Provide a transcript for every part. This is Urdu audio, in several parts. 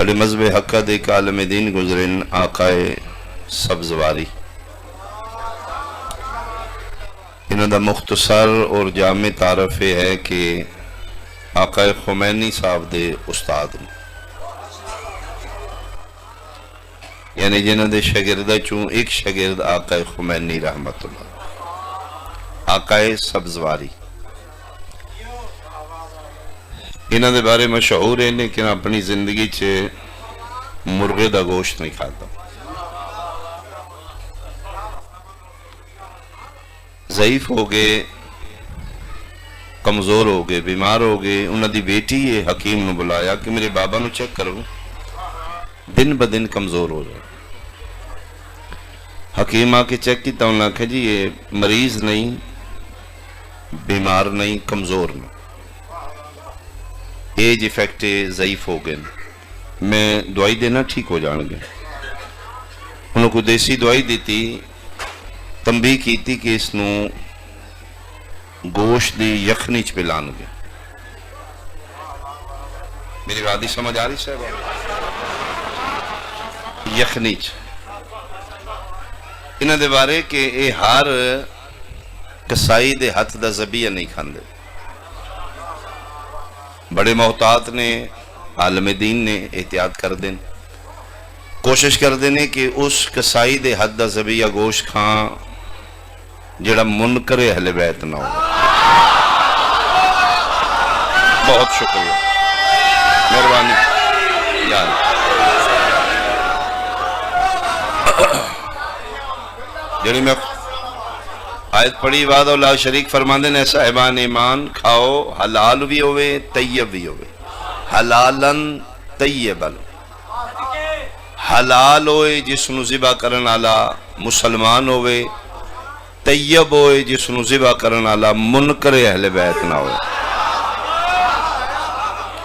بڑے مذہب حقہ دے عالم دین گزرن آقائے سبزواری انہوں دا مختصر اور جامع تعارف یہ ہے کہ آقائے خمینی صاحب دے استاد نے، یعنی جنہوں دے شاگردہ چون ایک شاگرد آقائے خمینی رحمت اللہ، آقائے سبزواری انہوں دے بارے مشہور ہے لیکن اپنی زندگی چھے مرغے دا گوشت نہیں کھاتا، ضعیف ہو گئے، کمزور ہو گئے، بیمار ہو گئے۔ انہوں دی بیٹی یہ حکیم نے بلایا کہ میرے بابا نو چیک کرو، دن بدن کمزور ہو جائے۔ حکیم آ کے چیک کیتا، انہوں نے کہا جی یہ مریض نہیں، بیمار نہیں، کمزور نہیں، ایج ایفیکٹ ضعیف ہو گئے، میں دوائی دینا ٹھیک ہو جان گے۔ انہوں کو دیسی دوائی دیتی، تنبیہ کی تھی کہ اس نو گوشت دی یخنی چ پلان گے۔ میری بات سمجھ آ رہی صاحب؟ یخنی چ انہوں دے بارے کہ اے ہر کسائی دے ہاتھ دا ذبیحہ نہیں کھاندے، بڑے محتاط نے، عالم دین نے احتیاط کر دیں، کوشش کر دینے کہ اس کسائی دے ہاتھ دا ذبیحہ گوشت کھان جڑا منکر اہل بیت نہ ہو۔ بہت شکریہ، مہربانی یار۔ جڑی میں آیت پڑھی بعد اللہ شریک فرماندے نے صاحبان ایمان کھاؤ، حلال بھی ہوئے طیب بھی ہوئے، حلالن طیبن، حلال ہوئے جس نو ذبح کرن والا مسلمان ہوئے، طیب ہوئے جس نو ذبح کرن والا منکر اہل بیت نہ ہوئے۔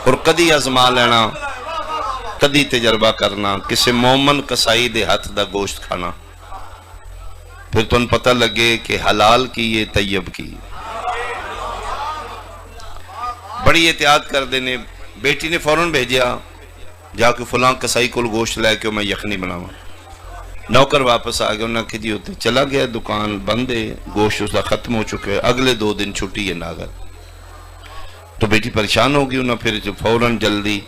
اور کدی ازما لینا، کدی تجربہ کرنا، کسی مومن کسائی دے ہاتھ دا گوشت کھانا، پھر تن پتہ لگے کہ حلال کی یہ طیب کی۔ بڑی احتیاط کر دینے، بیٹی نے فوراً بھیجیا جا کے فلاں کسائی کو گوشت لے کے میں یخنی بناواں۔ نوکر واپس آ گیا، انہوں نے کہا جی ہوتے چلا گیا، دکان بند ہے، گوشت اس کا ختم ہو چکے، اگلے 2 دن چھٹی ہے ناگر۔ تو بیٹی پریشان ہو گئی، انہوں پھر فوراً جلدی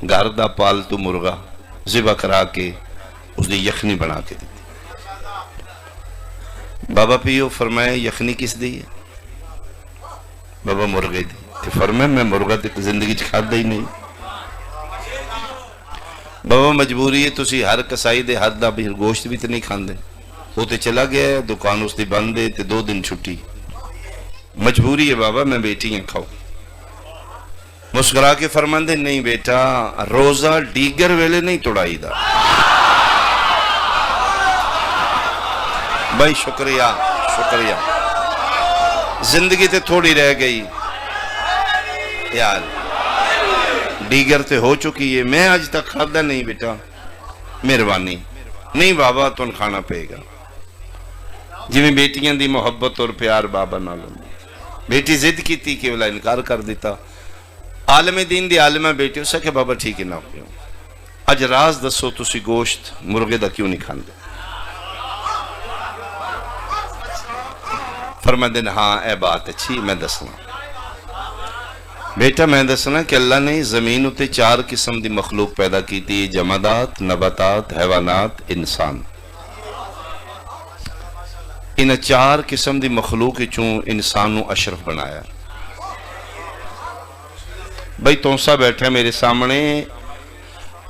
گھر دا پالتو مرغا ذبح کرا کے اس نے یخنی بنا کے دی۔ بابا پیو فرمائے یخنی کس دی ہے؟ بابا مرغے دی۔ تو فرمائے میں مرغا تے زندگی چ کھادا ہی نہیں۔ بابا مجبوری ہے، تسی ہر کسائی دے ہاتھ دا گوشت بھی تے نہیں کھاندے، وہ تے چلا گیا ہے، دکان اس دی بند ہے تے 2 دن چھٹی، مجبوری ہے بابا، میں بیٹی ہیں کھاؤ۔ مسکرا کے فرماندے نہیں بیٹا، روزہ ڈیگر ویلے نہیں توڑائی دا۔ بھائی شکریہ شکریہ، زندگی تے تھوڑی رہ گئی یار، ڈیگر تے ہو چکی ہے، میں آج تک کھادا نہیں بیٹا، مہربانی نہیں بابا تن کھانا پے گا۔ جی میں بیٹیاں دی محبت اور پیار بابا نہ لوں، بیٹی ضد کی تھی کہ وہ انکار کر دیتا، عالم دین دی عالمہ بیٹی اسے کہ بابا ٹھیک ہے نہ ہو، اج راز دسو تسی گوشت مرغے دا کیوں نہیں کھاندے؟ فرماندے نے ہاں اے بات اچھی، میں دسنا بیٹا، میں دسنا کہ اللہ نے زمین اتے 4 قسم دی مخلوق پیدا کی تھی، جمادات، نباتات، حیوانات، انسان۔ ان 4 قسم دی مخلوق چون انسان نو اشرف بنایا۔ بھئی تونسا بیٹھے میرے سامنے،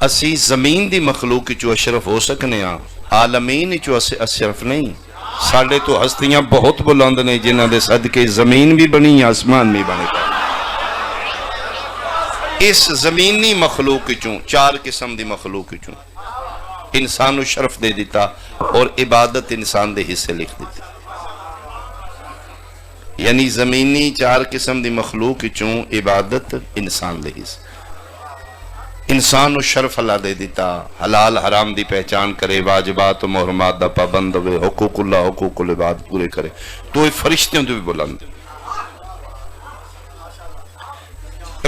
اسی زمین دی مخلوق چو اشرف ہو سکنے ہاں، عالمین چو اشرف نہیں۔ ساڑھے تو ہستیاں بہت بلند نے جنہاں دے صدقے زمین بھی بنی آسمان بھی بنے گا۔ اس زمینی مخلوق چوں 4 قسم دی مخلوق چوں انسان نو شرف دے دیتا اور عبادت انسان دے حصے لکھ دیتی، یعنی زمینی 4 قسم دی مخلوق چوں عبادت انسان دے حصے، انسان نو شرف اللہ دے دیتا، حلال حرام دی پہچان کرے، واجبات و محرمات دا پابند ہوئے، حقوق اللہ حقوق العباد پورے کرے، تو یہ فرشتیوں تو بھی بلند۔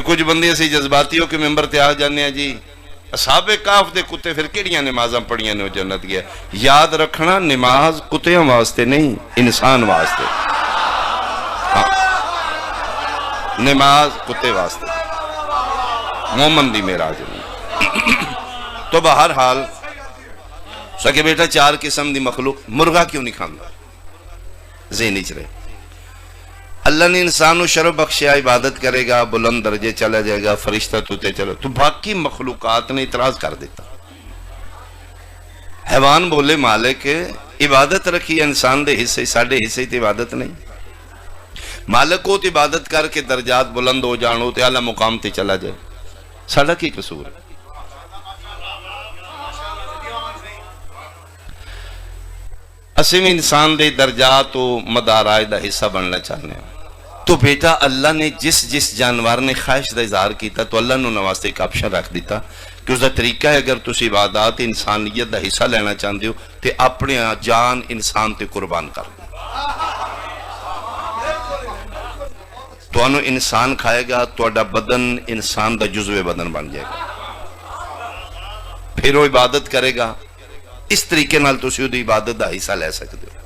کچھ بندے ایسے جذباتیوں کے ممبر تے آ جانے ہیں جی اصحاب کہف دے کتے پھر کیڑیاں نمازاں پڑھیاں نے وہ جنت گیا. یاد رکھنا نماز کتیاں واسطے نہیں انسان واسطے. ہاں نماز کتے واسطے مومن دی معراج نہیں. تو بہرحال سکے بیٹا 4 قسم دی مخلوق. مرغا کیوں نہیں کھانا ذہنی چ رہے. اللہ نے انسان و شرف بخشیا عبادت کرے گا بلند درجے چلا جائے گا فرشتہ توتے چلو تو باقی مخلوقات نے اعتراض کر دیتا. حیوان بولے مالک عبادت رکھی انسان دے حصے ساڑھے حصے تے عبادت نہیں. مالک کو تے عبادت کر کے درجات بلند ہو جانو تے اعلیٰ مقام تے چلا جائے ساڑھا کی قصور ہے. اسے میں انسان دے درجات و مدارائے دا حصہ بننا چاہنے ہیں. تو بیٹا اللہ نے جس جانور نے خواہش دا اظہار کیتا تو اللہ نے نواستے ایک آپشن رکھ دیتا کہ اس دا طریقہ ہے اگر تسی عبادات انسانیت دا حصہ لینا چاہتے ہو تے اپنے جان انسان تے قربان کر دو. تو انو انسان کھائے گا تو اڈا بدن انسان دا جزو بدن بن جائے گا. پھر وہ عبادت کرے گا اس طریقے نال تسی دی عبادت دا حصہ لے سکتے ہو.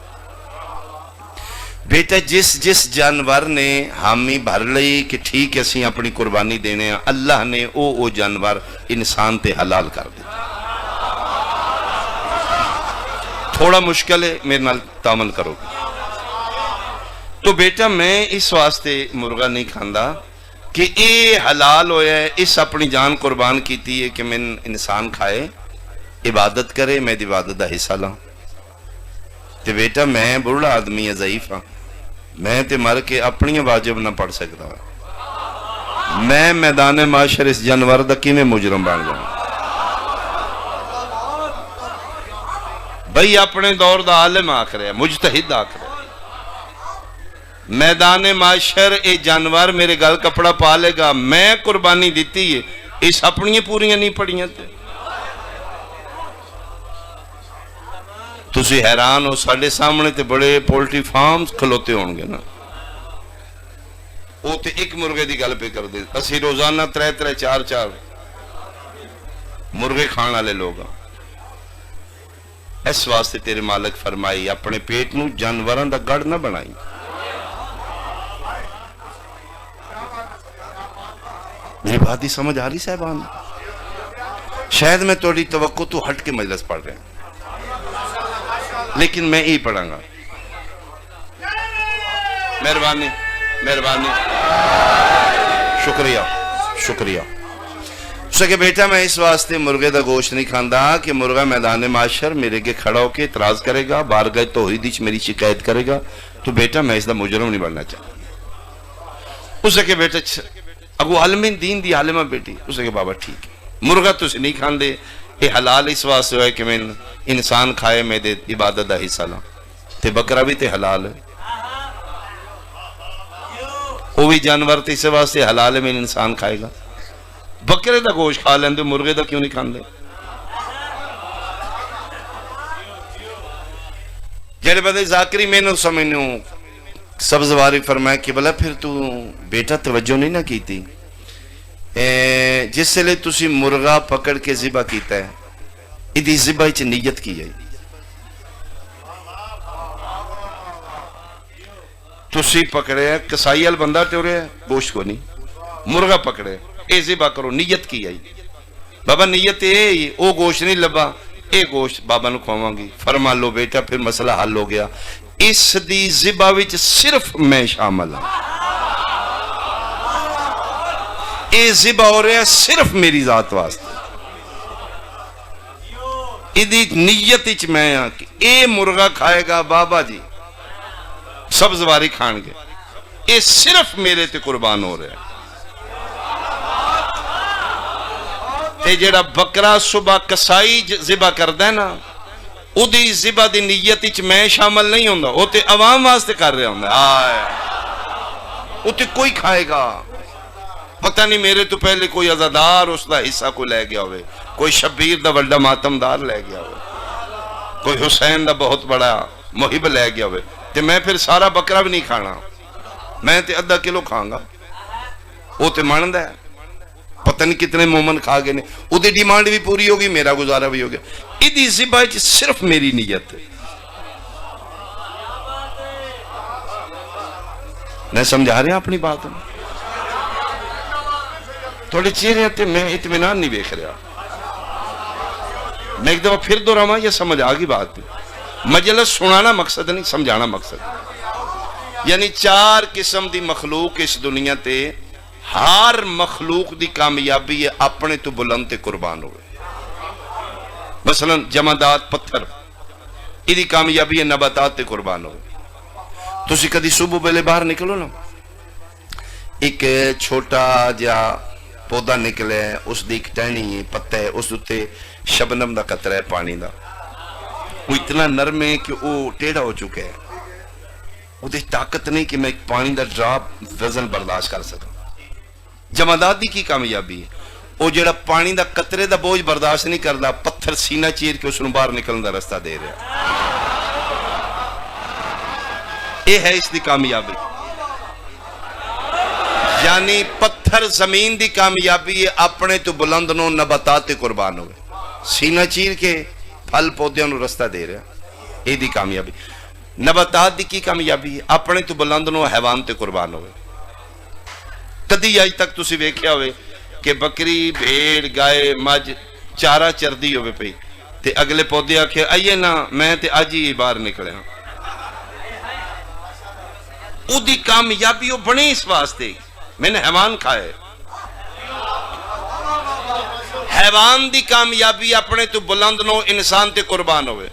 بیٹا جس جانور نے حامی بھر لئی کہ ٹھیک ہے اسی اپنی قربانی دینے ہیں اللہ نے او جانور انسان تے حلال کر دیا. تھوڑا مشکل ہے میرے نال تعامل کرو گے. تو بیٹا میں اس واسطے مرغا نہیں کھاندا کہ اے حلال ہویا ہے اس اپنی جان قربان کیتی ہے کہ میں انسان کھائے عبادت کرے میں دی عبادت دا حصہ لاں. تے بیٹا میں بڑھڑا آدمی ہے ضعیف ہاں میں تے مر کے اپنی واجب نہ پڑھ سکتا ہوں. میں میدان معاشر اس جانور دا کیویں مجرم بن جاؤں. بھئی اپنے دور دا عالم آکھ رہے مجتہد آکھ رہے میدان معاشر اے جانور میرے گل کپڑا پا لے گا میں قربانی دیتی ہے اس اپنی پوریاں نہیں پڑیاں تے. تسی حیران ہو ساڑھے سامنے تے بڑے پولٹری فارمز کھلوتے ہوں گے نا وہ تے ایک مرغے دی گل پہ کر دے اسی روزانہ 3 4 مرغے کھان والے لوگ. اس واسطے تیرے مالک فرمائی اپنے پیٹ نو جانوراں دا گڑھ نہ بنائی. میری بات ہی سمجھ آ رہی صاحبان؟ شاید میں توڑی توقع تو ہٹ کے مجلس پڑھ رہے ہیں لیکن میں ہی پڑھاں گا. مہربانی شکریہ. کہ بیٹا میں اس واسطے مرغے دا گوشت نہیں کھاندا کہ مرغا میدان معاشر میرے کے کھڑا ہو کے اعتراض کرے گا بارگاہ توحید وچ میری شکایت کرے گا تو بیٹا میں اس دا مجرم نہیں بننا چاہتا. اسے کہ بیٹا اگو عالم دین دی عالمہ بیٹی اسے کہ بابا ٹھیک ہے مرغا تو سے نہیں کھان دے یہ حلال اس واسطے ہوئے کہ میں انسان کھائے میں دے عبادت دا حصہ لاں تے بکرا بھی تے حلال ہے وہ بھی جانور تے اس واسطے حلال ہے میں انسان کھائے گا. بکرے دا گوشت کھا لیندے مرغے دا کیوں نہیں کھان دے. جڑے بدے ذاکری میں نے سمجھنوں سبز واری فرمایا کہ بلا پھر تو بیٹا توجہ نہیں نہ کیتی جس سے لئے تسی مرغا پکڑ کے ذبح کیتا ہے ادھی ذبح چ نیت کی ہے تسی پکڑے کسائیال بندہ ٹورے گوشت کو نہیں مرغا پکڑے اے ذبح کرو نیت کی ہے بابا نیت اے او گوشت نہیں لبا اے گوشت بابا نو کھواں گی فرما لو بیٹا پھر مسئلہ حل ہو گیا. اس دی ذبح وچ صرف میں شامل ہوں اے ذبح ہو رہا ہے صرف میری ذات واسطے ادھی نیت وچ میں ہاں کہ اے مرغا کھائے گا بابا جی سبز واری کھان گے اے صرف میرے تے قربان ہو رہا ہے. تے جیڑا بکرا صبح کسائی ذبح کردا ہے نا ادھی ذبح دی نیت وچ میں شامل نہیں ہوندا او تے عوام واسطے کر رہا ہوندا او تے کوئی کھائے گا پتہ نہیں میرے تو پہلے کوئی عزادار اس دا حصہ کو لے گیا ہوئے کوئی شبیر دا بڑا ماتمدار لے گیا ہوئے کوئی حسین دا بہت بڑا محب لے گیا ہوئے تے میں پھر سارا بکرا بھی نہیں کھانا میں تے 1/2 کلو کھاؤں گا وہ تے ماندا ہے پتہ نہیں کتنے مومن کھا گئے نے، ادھی ڈیمانڈ بھی پوری ہوگی، میرا گزارا بھی ہو گیا. ادھی ذبح صرف میری نیت ہے. میں سمجھا رہا اپنی بات میں؟ تھوڑے چہرے تے میں اطمینان نہیں دیکھ رہا. میں ایک دفعہ پھر دوہراواں، یہ سمجھ آگی بات. مجلس سنانا مقصد نہیں، سمجھانا مقصد. یعنی 4 قسم دی مخلوق اس دنیا تے، ہر مخلوق دی کامیابی ہے اپنے تو بلند تے قربان ہوئے. مثلا جمادات پتھر، یہ دی کامیابی ہے نباتات تے قربان ہوئے. تسی کدی صبح پہلے باہر نکلو نا، ایک چھوٹا جا پودا نکلے، اس دی ایک ٹہنی پتہ ہے، اس تے شبنم دا قطرہ ہے پانی دا، وہ اتنا نرم ہے کہ وہ ٹیڑھا ہو چکا ہے، وہ دے طاقت نہیں کہ میں ایک پانی دا ڈراپ وزن برداشت کر سکوں. جمادات دی کی کامیابی ہے، وہ جڑا پانی دا قطرے دا بوجھ برداشت نہیں کردا، پتھر سینہ چیر کے اس نے باہر نکلنے دا رستہ دے رہا. یہ ہے اس دی کامیابی. یعنی پتھر زمین دی کامیابی ہے اپنے تو بلند نو نباتات تے قربان ہوئے، سینہ چیر کے پھل پودیاں نو رستہ دے رہا. یہ دی کامیابی. نباتات دی کی کامیابی ہے اپنے تو بلند نو حیوان تے قربان ہوئے. کدی آج تک تسی ویکھیا ہوئے کہ بکری بھیڑ گائے مجھ چارہ چردی ہوئے پئی تے اگلے پودے آکھے آئیے نا میں تے آج ہی باہر نکلے ہاں. او دی کامیابی وہ بنے اس واسطے میں نے حیوان کھائے. حیوان دی کامیابی اپنے تو بلند نو انسان تے قربان ہوئے.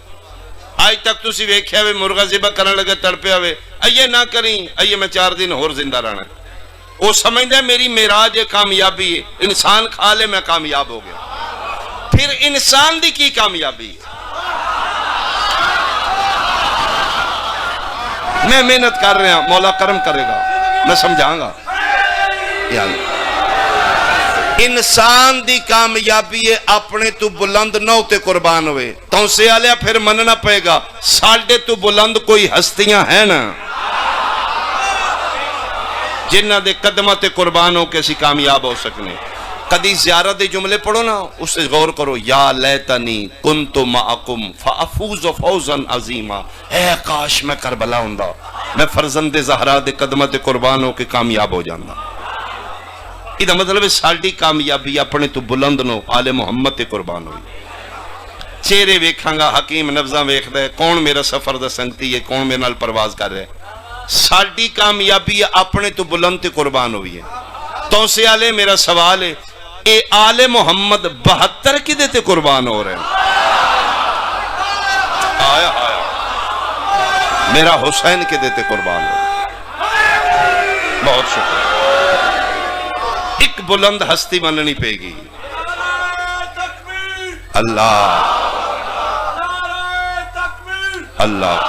آج تک تسی ویکھیا ہوئے مرغا ذبح کرنے لگے تڑپے ہوئے آئیے نہ کریں، آئیے میں 4 دن اور زندہ رہنا ہے. وہ سمجھتا ہے میری معراج کامیابی ہے، انسان کھا لے میں کامیاب ہو گیا. پھر انسان دی کی کامیابی ہے؟ میں محنت کر رہا ہوں، مولا کرم کرے گا، میں سمجھاؤں گا. انسان دی کامیابی ہے اپنے تو بلند نہ ہوتے قربان ہوئے. تو سے آلیا پھر مننا پڑے گا ساڑھے تو بلند کوئی ہستیاں ہیں نا جنہ دے قدمہ تے قربان ہو کے اسی کامیاب ہو سکنے. کدی زیارت دے جملے پڑھو نا، اس سے غور کرو. یا لیتنی کنتو معکم فافوز فوزا عظیما، اے کاش میں کربلا ہوندا، میں فرزند زہرا دے قدمہ تے قربان ہو کے کامیاب ہو جاندہ. یہ مطلب ہے ساڑھی کامیابی اپنے تو بلند نو آل محمد تے قربان ہوئی. چہرے ویکھاں گا حکیم نفذاں ویکھ دے کون میرا سفر دا سنگتی ہے، کون میرے نال پرواز کر رہے. ساڑھی کامیابی اپنے تو بلند تے قربان ہوئی ہے. تو سے آلے میرا سوال ہے اے آل محمد 72 کی دیتے قربان ہو رہے ہیں. آیا میرا حسین کے دیتے قربان ہو رہے ہیں. بہت شکر. ایک بلند ہستی مننی پے گی. اللہ اللہ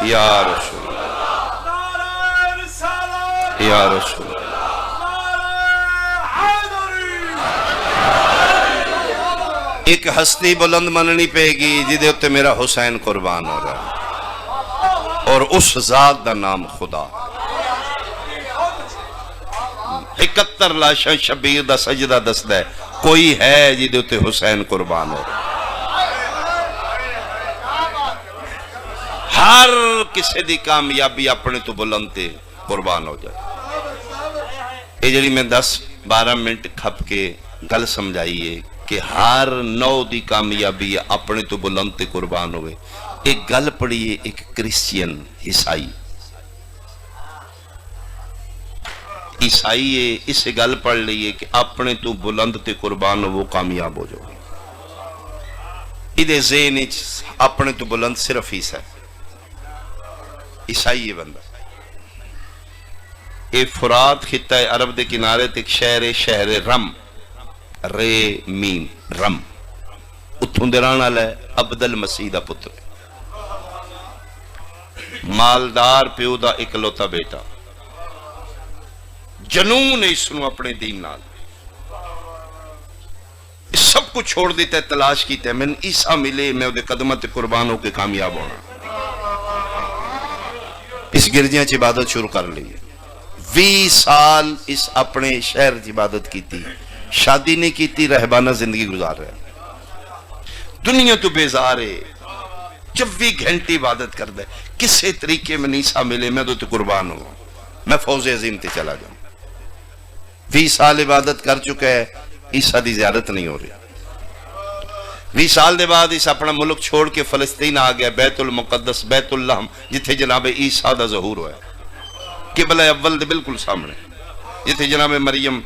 یا رسول یا رسول. ایک ہستی بلند مننی پے گی جدے ہوتے میرا حسین قربان ہو رہا ہے، اور اس ذات دا نام خدا. 71 لاشاں شبیر دا سجدہ دسدا ہے، کوئی ہے جدے ہوتے حسین قربان ہو رہا ہے. ہر کسی دی کامیابی اپنے تو بلند تے قربان ہو جائے. یہ جڑی میں 10-12 منٹ کھپ کے گل سمجھائیے کہ ہر نو دی کامیابی اپنے تو بلند تے قربان ہوئے. ایک گل پڑھیے ایک کرسچین عیسائی اسے گل پڑھ لئیے کہ اپنے تو بلند تے قربان ہو وہ کامیاب ہو جاؤ. ادھے ذہن اپنے تو بلند صرف عیسائی یہ بندہ. اے فرات خطہ عرب دے کنارے تے شہر رم، رے میم رم، اتھوں دے رہن والا ہے عبد المسیح دا پتر، مالدار پیو دا اکلوتا بیٹا. جنون اس نو اپنے دین نال سب کو چھوڑ دیتا ہے، تلاش کیتا ہے میں عیسیٰ ملے میں دے قدمت قربان ہو کے کامیاب ہونا. اس گرجیاں چ عبادت شروع کر لی. 20 سال اس اپنے شہر کی عبادت کیتی، شادی نہیں کیتی، رہبانہ زندگی گزار رہا، دنیا تو بیزار ہے، 24 گھنٹے عبادت کر دے، کسے طریقے میں نیسا ملے میں تو قربان ہوں، میں فوز عظیم تے چلا جاؤں۔ 20 سال عبادت کر چکا ہے، عیسیٰ دی زیارت نہیں ہو رہی۔ 20 سال دے بعد اس اپنا ملک چھوڑ کے فلسطین آ گیا، بیت المقدس، بیت اللحم، جتھے جناب عیسیٰ دا ظہور ہوا ہے، قبلہ اول دے بالکل سامنے، جتھے جناب مریم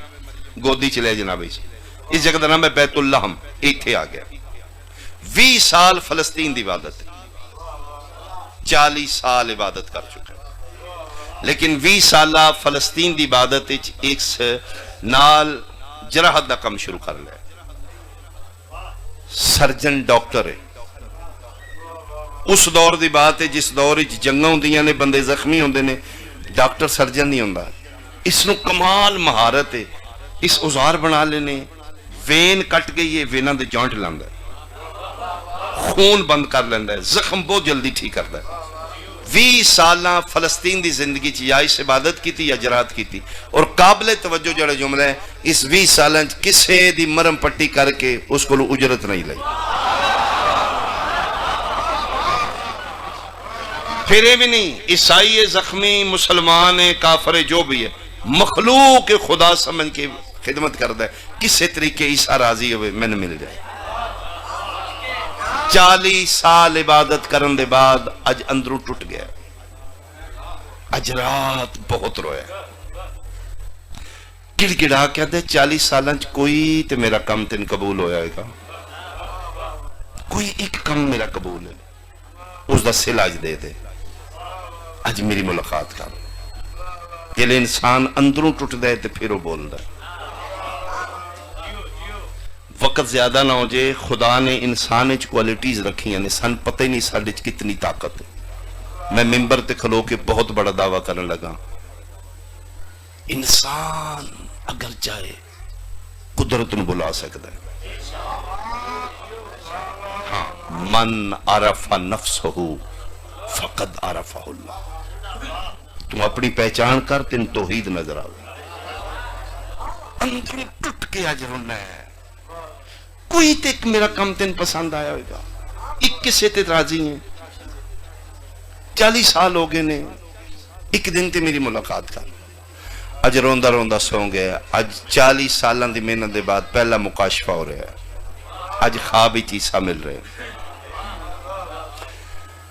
گودی چلے جناب عیسیٰ، اس جگہ دا نام ہے بیت اللحم، ایتھے آ گیا۔ 20 سال فلسطین دی عبادت، 40 سال عبادت کر چکا، لیکن 20 سالہ فلسطین دی عبادت ایک نال جراحت دا کم شروع کر لیا، سرجن ڈاکٹر ہے۔ اس دور دی بات ہے جس دور جنگاں ہوندیاں نے، بندے زخمی ہوندے نے، ڈاکٹر سرجن نہیں ہوندا، اس نو کمال مہارت ہے، اس اوزار بنا لینے، وین کٹ گئی ہے، ویناں دے جوائنٹ لاندا ہے، خون بند کر لیندا ہے، زخم بہت جلدی ٹھیک کردا ہے۔ 20 سالہ فلسطین دی زندگی چ یا اس عبادت کیتی یا جراحت کیتی، اور قابل توجہ جڑا جملہ ہے، اس 20 سالہ کسے دی مرم پٹی کر کے اس کو اجرت نہیں لئی۔ پھر بھی نہیں، عیسائی زخمی، مسلمان کافر جو بھی ہے، مخلوق خدا سمجھ کے خدمت کرتا ہے، کسے طریقے عیسیٰ راضی ہوئے میں نے مل جائے۔ 40 سال عبادت کرن دے بعد اج اندروں ٹوٹ گیا، اج رات بہت رویا، گڑ گڑا کہتے 40 سالان کوئی تے میرا کم تین قبول ہویا ہے گا، کوئی ایک کم میرا قبول ہے، اس دا سل اج دے دے، اج میری ملاقات کر۔ جلے انسان اندروں ٹوٹ دے تے پھر وہ بول دے۔ وقت زیادہ نہ ہو جائے، خدا نے انسان اچ کوالٹیز رکھی ہیں، سن پتہ ہی نہیں ساڈے اچ کتنی طاقت ہے۔ میں ممبر تے کھلو کے بہت بڑا دعویٰ کرنے لگا، انسان اگر چاہے قدرت نو بلا سکتا ہے۔ ہاں، من عرف نفسہ فقد عرفہ اللہ، تم اپنی پہچان کر، تین توحید نظر آئے، اندر ٹوٹ کے اج رونا ہے، کوئی تک میرا کم تین پسند آیا ہوئے گا، ایک کسے تے راضی ہیں، 40 سال ہو گئے نے، ایک دن تے میری ملاقات کر، اج روندہ روندہ سو گیا، اج 40 سالوں دی محنت دے بعد پہلا مکاشفہ ہو رہا ہے، اج خواب ہی عیسیٰ مل رہے،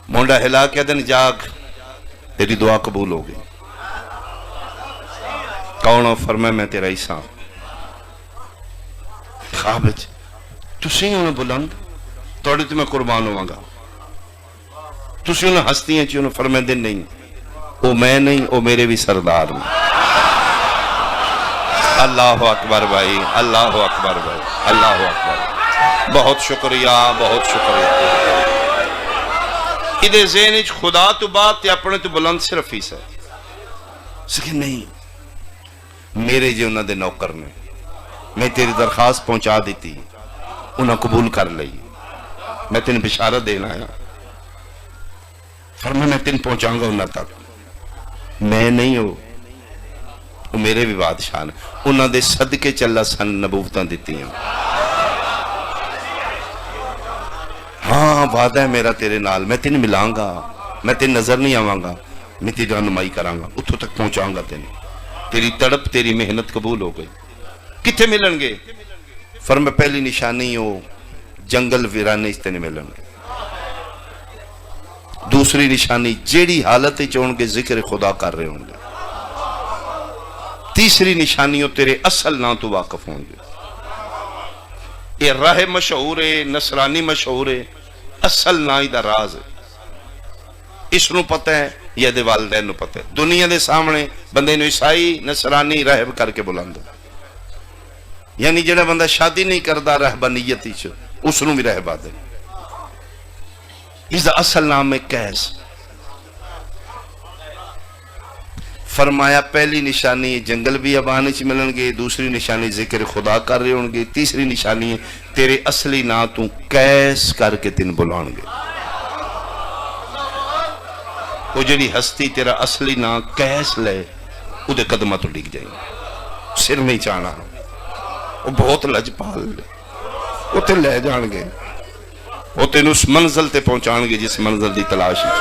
مونڈا ہلا کے دن جاگ، تیری دعا قبول ہو گئی۔ کون فرمایا میں تیرا عیسیٰ، خواب تسی انہیں بلند، توڑے تو میں قربان ہوں گا، تسی انہیں ہستی ہیں چی انہیں فرمائے دن نہیں، او میں نہیں، او میرے بھی سردار میں۔ اللہ اکبر بھائی، اللہ اکبر بھائی، اللہ اکبر، بہت شکریہ، بہت شکریہ۔ ادھے ذہن خدا تو بات تے اپنے تو بلند صرف ہی سے سکھے نہیں، میرے جو انہوں دے نوکر نے، میں تیری درخواست پہنچا دیتی، انہوں قبول کر لئی، میں تین بشارت دینا ہے، فرمایا میں تین پہنچاؤں گا انہوں تک، میں نہیں ہوں، وہ میرے بھی بادشاہ نے، انہوں دے صدقے چلا سن نبوتاں دیتی ہیں۔ ہاں وعدہ ہے میرا تیرے نال، میں تین ملان گا، میں تین نظر نہیں آواں گا، میں تیری رہنمائی کراں گا، اتھوں تک پہنچاؤں گا تین، تیری تڑپ تیری محنت قبول ہو گئی۔ کتھے ملن گے؟ فرمایا پہلی نشانی ہو جنگل ویرانے اس تینے ملن گے، دوسری نشانی جیڑی حالت چون کے ذکر خدا کر رہے ہوں گے، تیسری نشانی ہو تیرے اصل نہ تو واقف ہوں گے۔ یہ راہ مشہور ہے، نصرانی مشہور ہے، اصل نہ ہی دا راز ہے، اس نو پتہ ہے، یہ دے والدین نو پتہ ہے، دنیا دے سامنے بندے نو عیسائی نصرانی راہب کر کے بلاندو، یعنی جڑا بندہ شادی نہیں کردا رہبانیت ہی اس نو بھی راہب دے، اس دا اصل نام ہے قیس۔ فرمایا پہلی نشانی جنگل بھی ابانے چ ملن گے، دوسری نشانی ذکر خدا کر رہے ہوں گے، تیسری نشانی ہے تیرے اصلی نا تو قیس کر کے تین بلان گے۔ وہ جڑی ہستی تیرا اصلی نا قیس لے، وہ قدمہ تو ڈگ جائیں سر نہیں چاہنا وہ بہت لجپال وہ تے لے جان گے وہ تینوں اس منزل تے پہنچان گے جس منزل دی تلاش ہے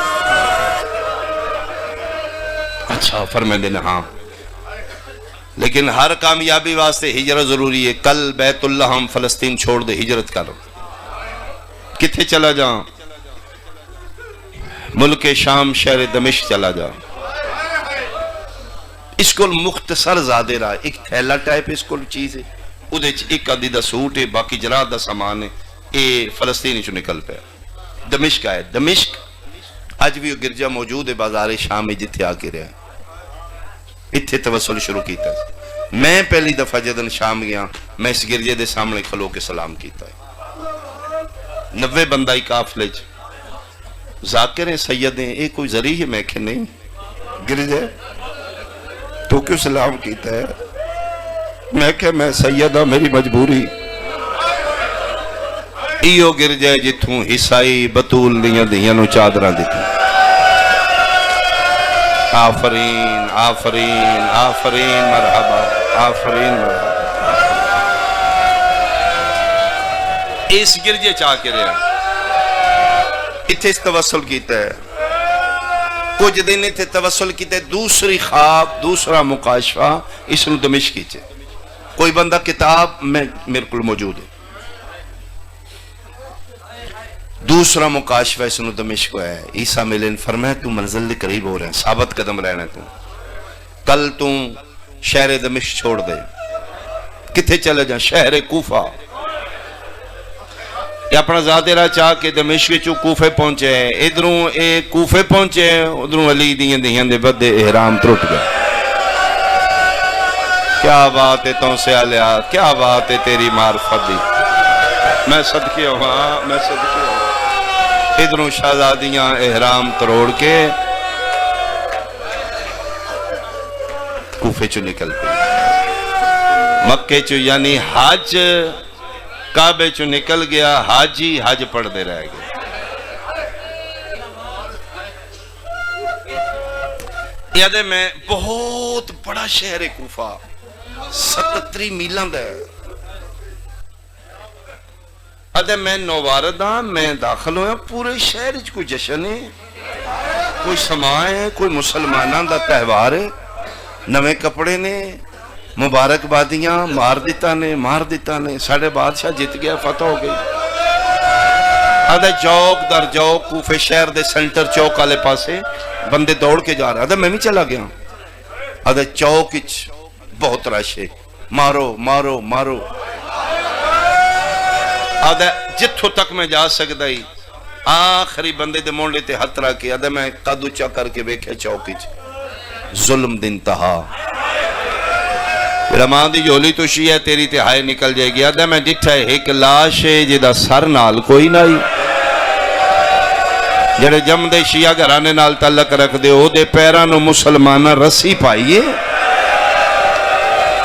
اچھا فرمائیں دینا ہاں لیکن ہر کامیابی واسطے ہجرت ضروری ہے کل بیت اللہ ہم فلسطین چھوڑ دے ہجرت کرو کتھے چلا جاؤں ملک شام شہر دمشق چلا جا اس کو مختصر زیادہ رہا ایک تھیلا ٹائپ اس کو چیز ہے ادھے ایک عدی دا سوٹ ہے باقی جرات دا سامان ہے اے فلسطینی چو نکل پہ دمشق آئے دمشق آج بھی وہ گرجہ موجود ہے بازار شام میں جتھے آکے رہے اتھے توسل شروع کیتا ہے میں پہلی دفعہ جدن شام گیا میں اس گرجے دے سامنے کھلو کے سلام کیتا ہے 90 بندائی کافلے ذاکریں سیدیں ایک کوئی ذریع ہے میں کہ نہیں گرجے تو کیوں سلام کیتا ہے میں کہ میں سیدہ میری مجبوری ایو گرجے جتھوں حصائی بطول دیاں دیاں نو چادران دیتی آفرین آفرین آفرین مرحبا آفرین مرحبا اس گرجے چاہ کے رہا اتھے اس توسل کیتا ہے کچھ دن اتھے توسل کیتا ہے دوسری خواب دوسرا مکاشفہ اس نے دمشق کیچے کوئی بندہ کتاب میں میرے کل موجود ہے دوسرا مکاشفہ اس نے دمشق ہے عیسیٰ ملین فرمایا تو منزل دے قریب ہو رہے ہیں ثابت قدم رہنا تو کل تو شہر دمشق چھوڑ دے کتھے چلے جائیں شہر کوفہ یہ اپنا ذات راہ چاہ کے دمشق چو کوفے پہنچے ہیں ادھروں کوفے پہنچے ہیں ادھروں علی دیاں دے بدے احرام ترٹ گئے کیا بات ہے تو سے آلیا کیا بات ہے تیری معرفت دی میں صدقے ہوا میں صدقے ہوا ادھروں شہزادیاں احرام تروڑ کے کوفے چو نکل گئے مکے چو یعنی حج کعبے چو نکل گیا حاجی حج پڑھ دے رہ گئے یادے میں بہت بڑا شہر کوفہ 77 میلوں دا ہے ادھے میں نوارد ہاں میں داخل ہویا پورے شہر کوئی جشن ہے کوئی سماع ہے کوئی مسلمانان دا تہوار ہے نوے کپڑے نے مبارک بادیاں مار دیتا نے ساڑھے بادشاہ جت گیا فتح ہو گئی ادھے چوک در چوک کوفے شہر دے سنٹر چوک آلے پاسے بندے دوڑ کے جا رہا ادھے میں بھی چلا گیا ادھے چوک بہت راشے مارو مارو مارو ادھے جتھو تک میں جا سکتا ہی آخری بندے دے مونڈے تے ہتھ رکھ کے ادھے میں قد اچا کر کے بیکھے چوکی ظلم دن تہا رمان دی جولی تو شیعہ تیری تہائے نکل جائے گی ادھے میں ڈٹھا ہے ایک لاش ہے جدہ سر نال کوئی نائی جڑے جم دے شیعہ گھرانے نال تعلق رکھ دے او دے پیرانو مسلمانہ رسی پائیے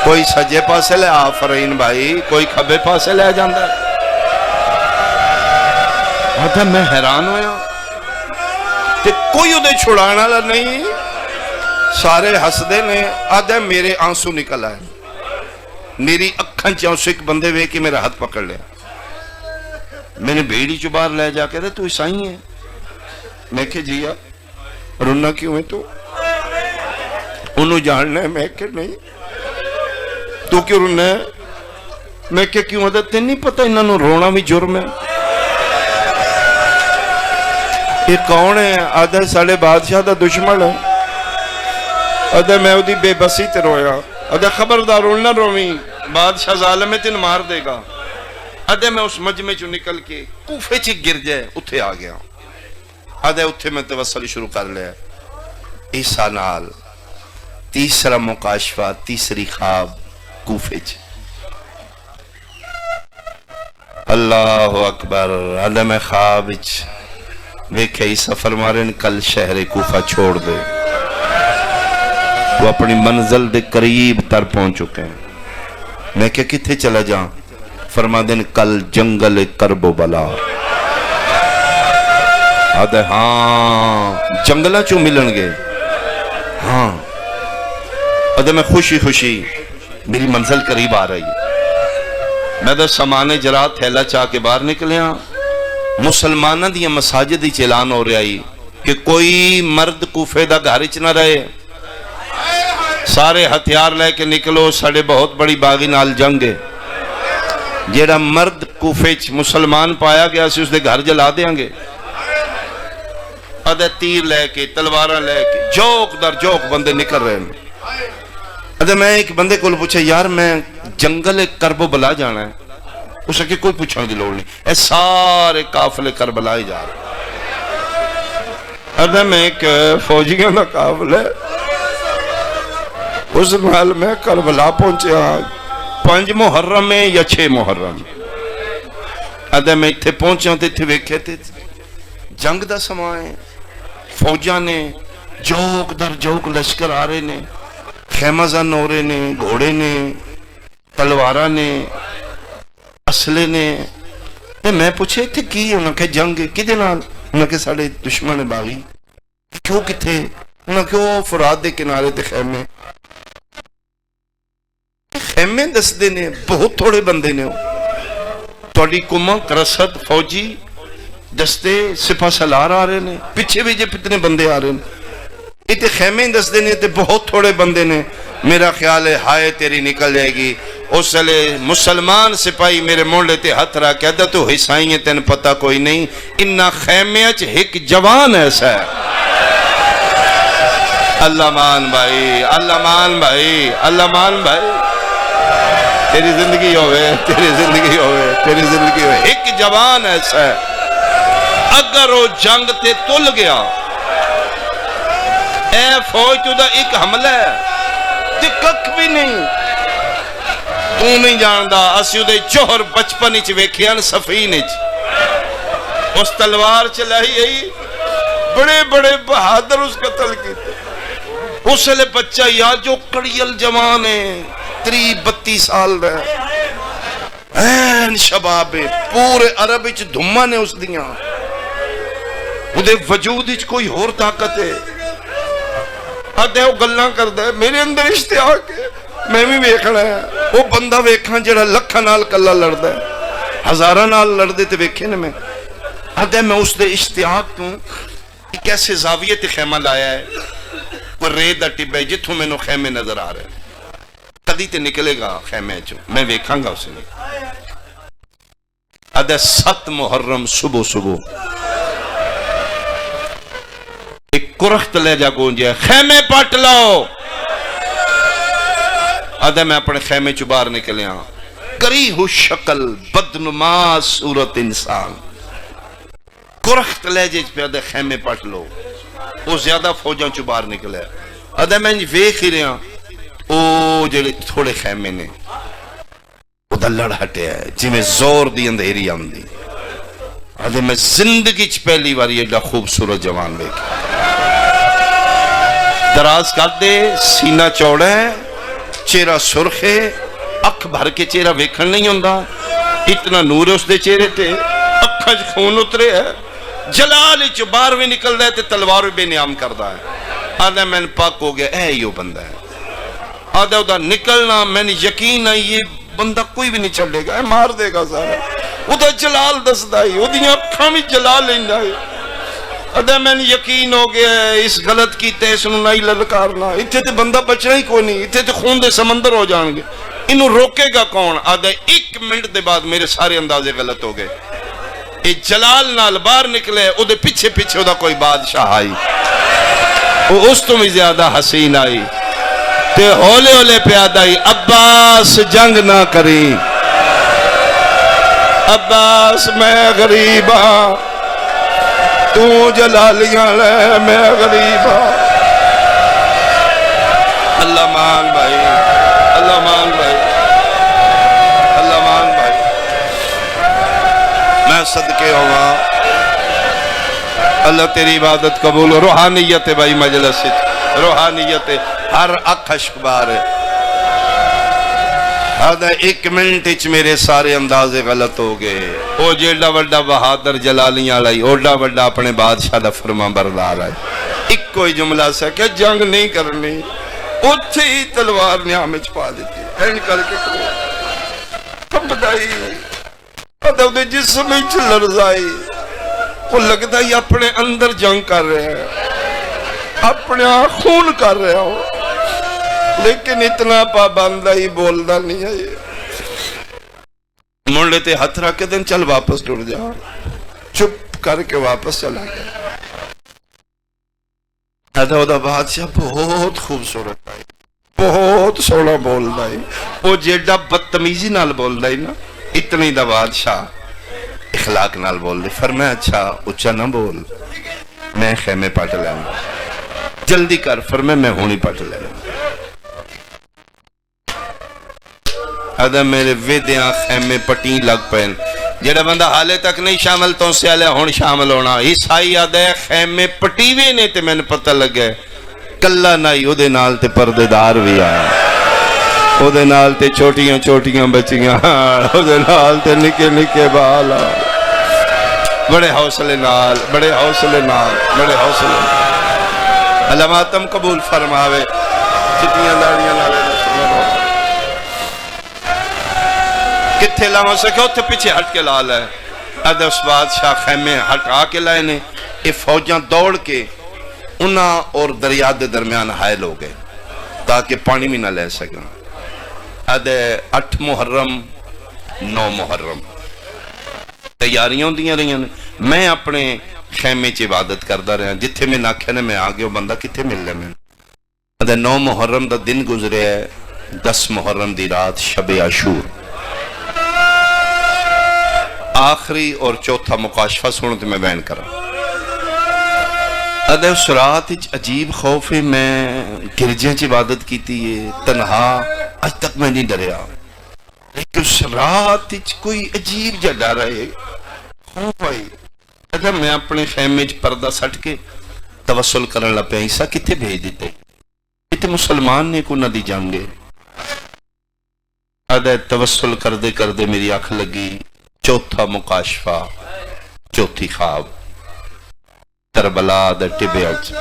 کوئی سجے پاسے لے آفرین بھائی کوئی کھبے پاسے لے جاندہ آدھا میں حیران ہویا کہ کوئی ادھے چھڑانا نہیں سارے ہسدے نے آدھا میرے آنسو نکل آئے میری اکھن چاہوں ایک بندے وے کہ میرا ہاتھ پکڑ لیا میں نے بیڑی چو باہر لے جا کے تو عیسائی ہے میں کہ جیا رونا کیوں ہے تو انہوں جاننا ہے میں کہ نہیں تو کیوں رونا ہے میں کہ کیوں ہے تے نہیں پتہ انہوں رونا بھی جرم ہے یہ کون ہے آدھے ساڑھے بادشاہ دا دشمن ہے آدھے میں ادھی بے بسی تے رویا آدھے خبردار رونا رومی بادشاہ ظالم تین مار دے گا آدھے میں اس مجمع چو نکل کے کوفے چی گر جائے اتھے آ گیا آدھے اتھے میں توسل شروع کر لیا عیسیٰ نال تیسرا مکاشفہ تیسری خواب کوفے چی اللہ اکبر آدھے میں خواب ویکھے عیسیٰ فرمارن کل شہر کوفہ چھوڑ دے وہ اپنی منزل دے قریب تر پہنچ چکے ہیں میں کہ کتھے چلا جاؤں فرما دن کل جنگل کرب و بلا آدھے ہاں جنگلہ چو ملن گے ہاں اور میں خوشی خوشی میری منزل قریب آ رہی ہے، میں سامان جرا تھیلا چاہ کے باہر نکلیا، مسلمانوں دیا مساجد ہی اعلان ہو رہا کہ کوئی مرد کوفے دا گھر چ نہ رہے، سارے ہتھیار لے کے نکلو، ساڑے بہت بڑی باغی نال جنگ ہے، جیڑا مرد کوفے چ مسلمان پایا گیا سی اس دے گھر جلا دیاں گے۔ ادھے تیر لے کے تلواراں لے کے جوک در جوک بندے نکل رہے ہیں۔ ادھے میں ایک بندے کو پوچھا یار میں جنگل کرب و بلا جانا ہے، اس کے کوئی پوچھنے کی لوڑ نہیں، اے سارے قافلے کربلا ہی جا رہے۔ ادھے میں ایک فوجیوں کا قافلہ اس محل میں کربلا پہنچیا 5 محرم میں یا 6 محرم۔ ادھے میں اتھے پہنچیا تو اتھے ویکھے تھے جنگ دا سماں ہے، فوجاں نے جوک در جوک لشکر آ رہے نے، خیمہ زن ہو رہے نے، گھوڑے نے، تلوارہ نے، اسلحے نے۔ میں پوچھے تھے کی انہوں کہ جنگ کدے نال؟ انہوں کہ ساڑے دشمن باغی۔ کیوں کتھے؟ انہوں کہ وہ فرات دے کنارے تے خیمے، خیمے دس دے نے، بہت تھوڑے بندے نے، توڑی کمک رسد فوجی دستے سپہ سالار آ رہے نے، پیچھے بھی جے کتنے بندے آ رہے نے، اتنے خیمے دس دے نے تے بہت تھوڑے بندے نے۔ میرا خیال ہے ہائے تیری نکل جائے گی۔ اس لئے مسلمان سپاہی میرے مونڈے تے ہتھ رہا کہتا تو حسائیں تین پتہ کوئی نہیں، انہا خیمے اچھ ایک جوان ایسا ہے۔ اللہ مان بھائی، اللہ مان بھائی، اللہ مان بھائی، تیری زندگی ہوئے، تیری زندگی ہوئے، تیری زندگی ہوئے۔ ایک جوان ایسا ہے اگر وہ جنگ تے تل گیا، اے فوج تو دا ایک حملہ ہے تے کک بھی نہیں، تو نہیں جاندہ اسیو دے جوہر بچپن اچھ ویکھیان سفین اچھ اس تلوار چلائی گئی، بڑے بڑے بہادر اس قتل کی، اس لئے بچہ یا جو کڑیل جوان ہے 32 سال رہے، این شباب پورے عرب اچھ دھمہ نے اس دیاں، وہ وجود اچھ کوئی اور طاقت ہے۔ آدھے وہ گلنا کر دے میرے اندر اشتیاق ہے، میں بھی ویکھنا ہے، وہ بندہ ویکھاں جڑا لکھا نال کلا لڑ دے، ہزارہ نال لڑ دے تے ویکھے نے میں۔ آدھے میں اس دے اشتیاق تو کہ کیسے زاویے تے خیمہ لایا ہے، وہ ریدہ ٹبے جتوں میں نو خیمے نظر آ رہے ہیں، کدی تے نکلے گا خیمے چو، میں ویکھاں گا اسے نہیں۔ آدھے 7 محرم صبح صبح ایک کرخت لے جا گونجیا، خیمے پٹ لاؤ۔ آدھے میں اپنے خیمے چو باہر نکلیا، کریہ شکل بدنما صورت انسان، کرخت لے جے پہ آدھے خیمے پٹ لو۔ وہ زیادہ فوجاں چو باہر نکلے، آدھے میں ویکھ ہی رہا او جڑے تھوڑے خیمے نے وہ دا لڑ ہٹے ہے جی میں زور دی اندھیری آمدی۔ آدھے میں زندگی چ پہلی بار یہ خوبصورت جوان ویکھا، دراز کر دے، سینہ چوڑا ہے، چہرہ سرخ ہے، اکھ بھر کے چہرہ ویکھن نہیں ہوندا، اتنا نور اس دے چہرے تے، اکھاں وچ خون اترے ہے، جلال وچ باہر بھی نکل دے تے تلوار بے نیام کردا ہے۔ آدھے میں پاک ہو گیا، اے یو بندہ ہے۔ آدھے ادا نکلنا میں نے یقین ہے یہ بندہ کوئی بھی نہیں چھڑے گا، مار دے گا سارا، ادا جلال دس دائی، ادھیاں اکھاں بھی جلال لیندہ ہے۔ ادھا میں نے یقین ہو گیا اس غلط کی تیسنو نہیں للکارنا، اتھے تے بندہ بچنا ہی کوئی نہیں، اتھے تے خون دے سمندر ہو جان گے، انہوں روکے گا کون؟ آدھا 1 منٹ دے بعد میرے سارے اندازے غلط ہو گئے، یہ جلال نال باہر نکلے، ادھے پیچھے پیچھے ادھا کوئی بادشاہ آئی، وہ اس تو بھی زیادہ حسین آئی، تے ہولے ہولے پیاد آئی، عباس جنگ نہ کری، عباس میں غریب ہاں، تو جلالیاں لے میں غریب ہاں۔ اللہ مان بھائی، اللہ مان بھائی، اللہ مان بھائی، میں صدقے ہوا، اللہ تیری عبادت قبول، روحانیت ہے بھائی مجلس، روحانیت ہے، ہر اکھ اشکبار ہے۔ آدھا 1 منٹ اچ میرے سارے اندازے غلط ہو گئے، او جیڑا وڈا بہادر جلالیاں لائی، اوڈا وڈا اپنے بادشاہ دا فرما بردار ہے، ایک کوئی جملہ سا کہ جنگ نہیں کرنی، اتھے ہی تلوار نیام وچ پا دیتی این کر کے بدائی دے جسم وچ لرزائی وہ لگتا ہی اپنے اندر جنگ کر رہے ہیں اپنے خون کر رہے ہو لیکن اتنا پابندہ ہی بولنا نہیں ہے منڈے تے ہاتھ رکھ کے دن چل واپس ٹر جا چپ کر کے واپس چلا گیا دا بادشاہ بہت خوبصورت ہے بہت سونا بولدا ہے وہ جیڑا بدتمیزی نال بولدا ہے نا اتنی دا بادشاہ اخلاق نال بول دے فرمایا اچھا اچھا نہ بول میں خیمے پٹ لینا جلدی کر فرمایا میں ہونی پٹ لینا میرے ویدیاں خیمے پٹیں لگ پین جڑا بندہ حالے تک نہیں شامل تو سے آلے ہون شامل ہونا عیسائی آدھے خیمے پٹیوے نے تے میں نے پتہ لگے کلہ نائی او دے نال تے پردے دار بھی آیا او دے نال تے چھوٹیاں چھوٹیاں بچیاں او دے نال تے نکے نکے بالا بڑے حوصلے نال بڑے حوصلے نال بڑے حوصلے اللہ ماتم قبول فرماوے جتنیاں داڑیاں نالے کتھے لاؤں سکے اتھے پیچھے ہٹ کے لال ہے ادھے اس بادشاہ خیمے ہٹا کے لائے نے یہ فوجاں دوڑ کے انہاں اور دریا دے درمیان حائل ہو گئے تاکہ پانی بھی نہ لے سکیں ادھے 8 محرم 9 محرم تیاریاں دیاں رہی ہیں میں اپنے خیمے چ عبادت کردہ رہا جتھے میں ناکھے نے میں آگے وہ بندہ کتھے مل لے میں ادھے 9 محرم دا دن گزرے ہے 10 محرم دی رات شب عاشور آخری اور چوتھا مکاشفہ سنو تو میں بیان کرا ادھے اس رات عجیب خوف ہے میں گرجیں چ عبادت کی تھی تنہا آج تک میں نہیں ڈریا لیکن اس رات کوئی عجیب جا ڈر ہے خوف آئی ادھے میں اپنے خیمے چ پردہ سٹ کے توسل کرنے لگا پیا عیسیٰ کتھے بھیج دیتے اتنے مسلمان نے کو نہ دی جانگے ادھے توسل کردے کردے میری آنکھ لگی چوتھا مکاشفہ چوتھی خواب کربلا دا ٹبے اچ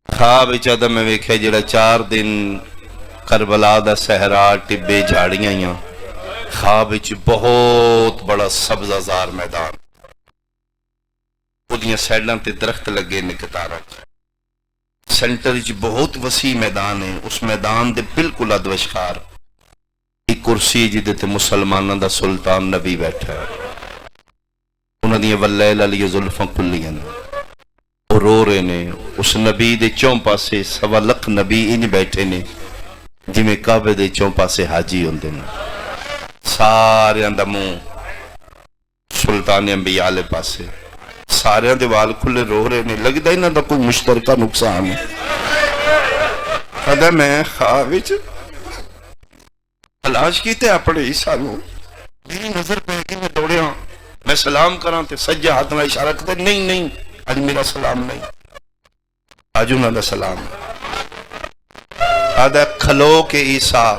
خواب اچھا میں ویکھے جڑا 4 دن کربلا دا صحرا ٹبے جھاڑیاں ہیاں خواب اچ بہت بڑا سبزہ زار میدان اودیاں سائیڈاں تے درخت لگے نکتارا سینٹر اچ بہت وسیع میدان ہے اس میدان دے بالکل ادوشکار ایک کرسی جدے تے مسلمانہ دا سلطان نبی بیٹھا ہے انہوں نے واللیل علی ظلفاں کلیاں اور رو رہے نے اس نبی دے چون پاسے 1.25 لاکھ نبی انہیں بیٹھے نے جی میں کعبے دے چون پاسے حاجی ہوندے نے سارے اندہ منہ سلطان انبیاء لے پاسے سارے اندے وال کھلے رو رہے نے لگ دا انہاں دا کوئی مشترکہ نقصان ہے ادھا میں خواہش علاج کیتے اپنے عیسیٰ نو میری نظر پہ کہ میں دوڑے ہاں میں سلام کراں تے سجے ہاتھ میں اشارہ کرتے نہیں نہیں آج میرا سلام نہیں آج انہوں نے سلام آدھا کھلو کے عیسیٰ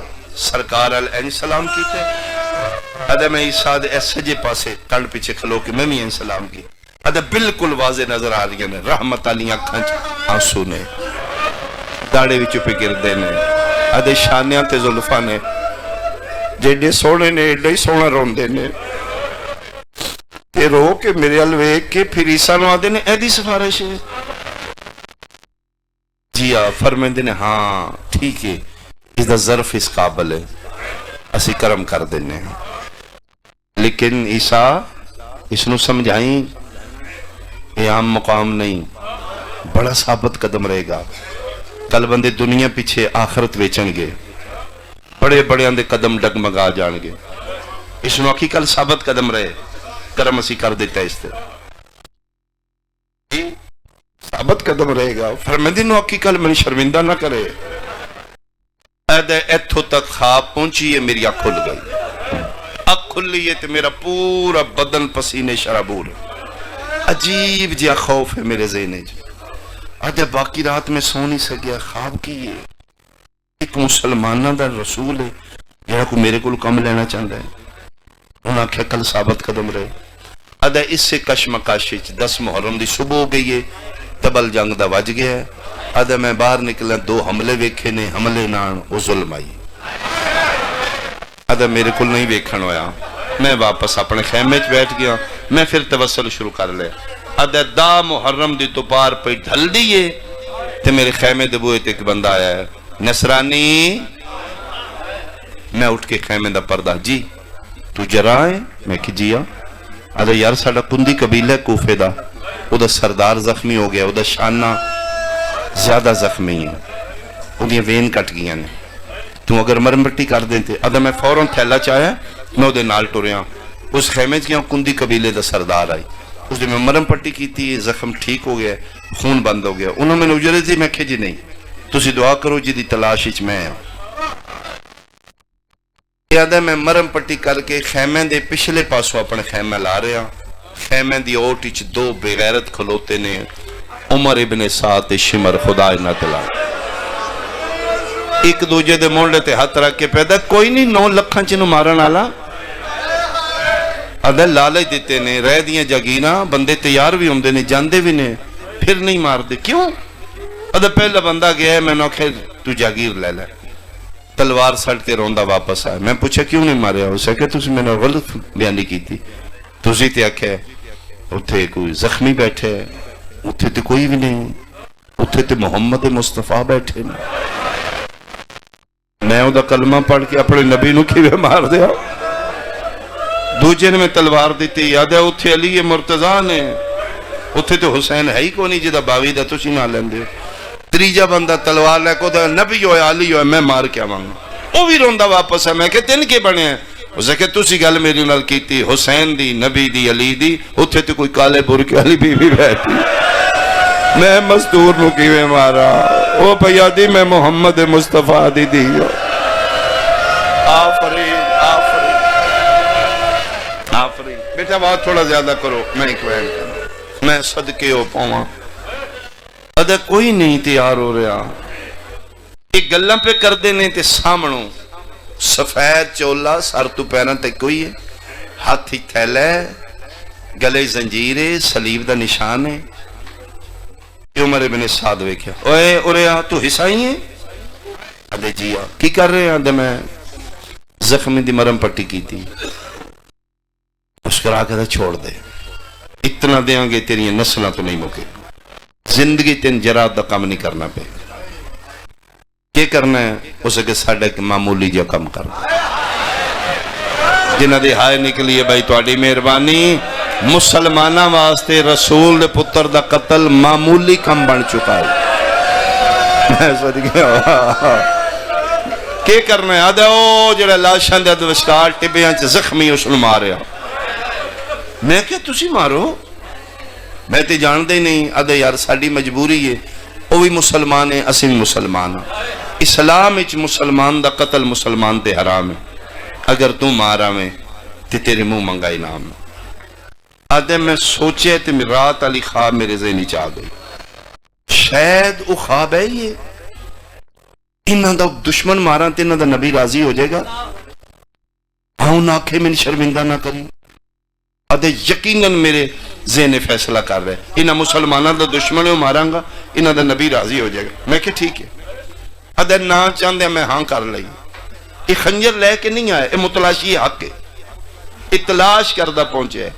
سرکار علیہ سلام کیتے آدھا میں عیسیٰ دے سجے پاسے تڑ پیچھے کھلو کے میں بھی سلام کی آدھا بالکل واضح نظر آ رہی ہے رحمت علیہ کھنچ آنسو نے داڑے بھی چپے گردے نے آدھے شانیاں تے ظلفہ نے جیڑے سونے نے ایڈے ہی سونا روندے نے تے رو کے میرے الویک کے پھر عیسیٰ نو آدھے نے ایدی سفارش ہے جی فرمیندے نے ہاں ٹھیک ہے اس دا ظرف اس قابل ہے اسی کرم کر دینے ہیں لیکن عیسیٰ اس نو سمجھائیں یہ عام مقام نہیں بڑا ثابت قدم رہے گا کل بندے دنیا پیچھے آخرت ویچن گے بڑے بڑے اندے قدم ڈگمگا جان گے اس نوکی کل ثابت قدم رہے کرم اسی کر دیتا ہے اس تے ثابت قدم رہے گا فرمیندی نوکی کل میں شرمندہ نہ کرے ایدے ایتھو تک خواب پہنچی ہے میری آنکھ کھل گئی آنکھ کھل لی ہے تو میرا پورا بدن پسینے شرابور عجیب جیا خوف ہے میرے ذہنے آدھے باقی رات میں سو نہیں سکیا خواب کی ہے ایک مسلمانہ دا رسول ہے جہاں کو میرے کو کم لینا چاہتا ہے انہاں کیا کل ثابت قدم رہے آدھے اس سے کشمکاشی 10 محرم دی صبح ہو گئی ہے تبل جنگ دا وج گیا ہے آدھا میں باہر نکلا 2 حملے ویکھے نے حملے نال وہ ظلم آئی آدھا میرے کو نہیں ویکھن ہویا میں واپس اپنے خیمے چ بیٹھ گیا میں پھر توسل شروع کر لیا آدھا دا محرم دی تو پار پہ ڈھل دیئے تے میرے خیمے دے بوئے تے ایک بندہ آیا ہے نصرانی میں اٹھ کے خیمے دا پردہ جی تو جرا ہے میں کہ جیا آدھا یار ساڑا کندی قبیلہ کوفے دا او دا سردار زخمی ہو گیا او دا شانہ زیادہ زخمی ہے انہیں وین کٹ گیا نے تو اگر مرم بٹی کر دیتے آدھا میں فوراں تھیلا چاہیا میں او دے نال ٹوریا اس خیمے گیا کندی قبیلے دا سردار آئی اس دے میں مرم پٹی کی تھی زخم ٹھیک ہو گیا خون بند ہو گیا انہوں میں نے اجرے تھی میں کہے جی نہیں تسی دعا کرو جی دی تلاش اچ میں ہوں یاد ہے میں مرم پٹی کر کے خیمے دے پچھلے پاسوں اپنے خیمے لا رہا خیمے دی اوٹ اچ 2 بغیرت کھلوتے نے عمر ابن سعد شمر خدا نہ تلا ایک دوجے دے مونڈے تے ہاتھ رکھ کے پیدا کوئی نہیں 9 لکھاں چنو مارن والا آدھا لالچ دیتے نے رہ دیاں جاگینا بندے تیار بھی ہوندے نے جاندے بھی نے پھر نہیں مار دے کیوں آدھا پہلا بندہ گیا ہے میں نے کہا تو جاگیر لے لے تلوار سٹ کے روندہ واپس آئے میں پوچھا کیوں نہیں ماریا اسے کہ تسی میں نے غلط بیانی کی تھی تسی تے آکھے اتھے کوئی زخمی بیٹھے اتھے تے کوئی بھی نہیں اتھے تے محمد مصطفیٰ بیٹھے میں او دا کلمہ پڑھ کے اپنے نبی نو کیویں مار دیا دوجے نے میں تلوار دیتی یاد ہے اتھے علی مرتضیٰ نے اتھے تو حسین ہے ہی کو نہیں جدہ باوی دا تسی نہ لیں دے تریجا بندہ تلوار لے کو دا نبی ہوئے علی ہوئے میں مار کیا مانگا وہ بھی روندہ واپس ہے میں کہ تین کے بنے ہیں اسے کہ تسی گل میری نال کی تھی حسین دی نبی دی علی دی اتھے تو کوئی کالے بر کے علی بی بھی بیٹھی میں مزدور نو کیویں مارا او پیا دی میں محمد مصطفیٰ دی دی آفرین آفرین آفرین بیٹا بات تھوڑا زیادہ کرو میں ایک وین کروں میں صدقے ہو پاؤں ادھا کوئی نہیں تیار ہو رہا ایک گلہ پہ کر دینے تے سامنوں سفید چولا سر تو پیران تے کوئی ہے ہاتھ ہی تھیلے گلے زنجیرے صلیب دا نشان ہے عمر ابن سعد ویکھیا اوے اوریا تو حسائی ہیں ادھے جیا کی کر رہے ہیں ادھے میں زخمی دی مرم پٹی کی تھی اس کرا کے چھوڑ دے اتنا دیاں گے تیری نسلہ تو نہیں موکے زندگی تین جرات دا کام نہیں کرنا پہ کیا کرنا ہے اسے کہ ساڑھے معمولی جا کم کرنا جنہ دے ہائے نکلیے بھائی توڑی مہربانی مسلمانہ واسطے رسول دے پتر دا قتل معمولی کم بن چکا ہے میں سوچ گیا کیا کرنا ہے آدھا او جڑا لاشان دے دوشکار ٹبیاں چھ زخمی اس نے ماریا میں کیا تسی مارو میں تے جان دے نہیں آدھا یار ساڑی مجبوری ہے وہ بھی مسلمان ہیں اسیں مسلمان ہیں اسلام اچ مسلمان دا قتل مسلمان تے حرام ہے اگر تو مارا میں تے تیرے منہ منگا انعام ہے آدھے میں سوچے تے رات علی خواب میرے ذہنی چاہ گئی شاید وہ خواب ہے یہ انہاں دا دشمن مارا تے انہاں دا نبی راضی ہو جائے گا ہاں ناکھے میں شرمندہ نہ کریں آدھے یقیناً میرے ذہن فیصلہ کر رہے انہاں مسلمانہ دا دشمن ہے ماراں گا انہاں دا نبی راضی ہو جائے گا میں کہ ٹھیک ہے آدھے نہ چاندے میں ہاں کر لئی یہ خنجر لے کے نہیں آئے یہ متلاشی حق ہے اتلاش کردہ پہنچے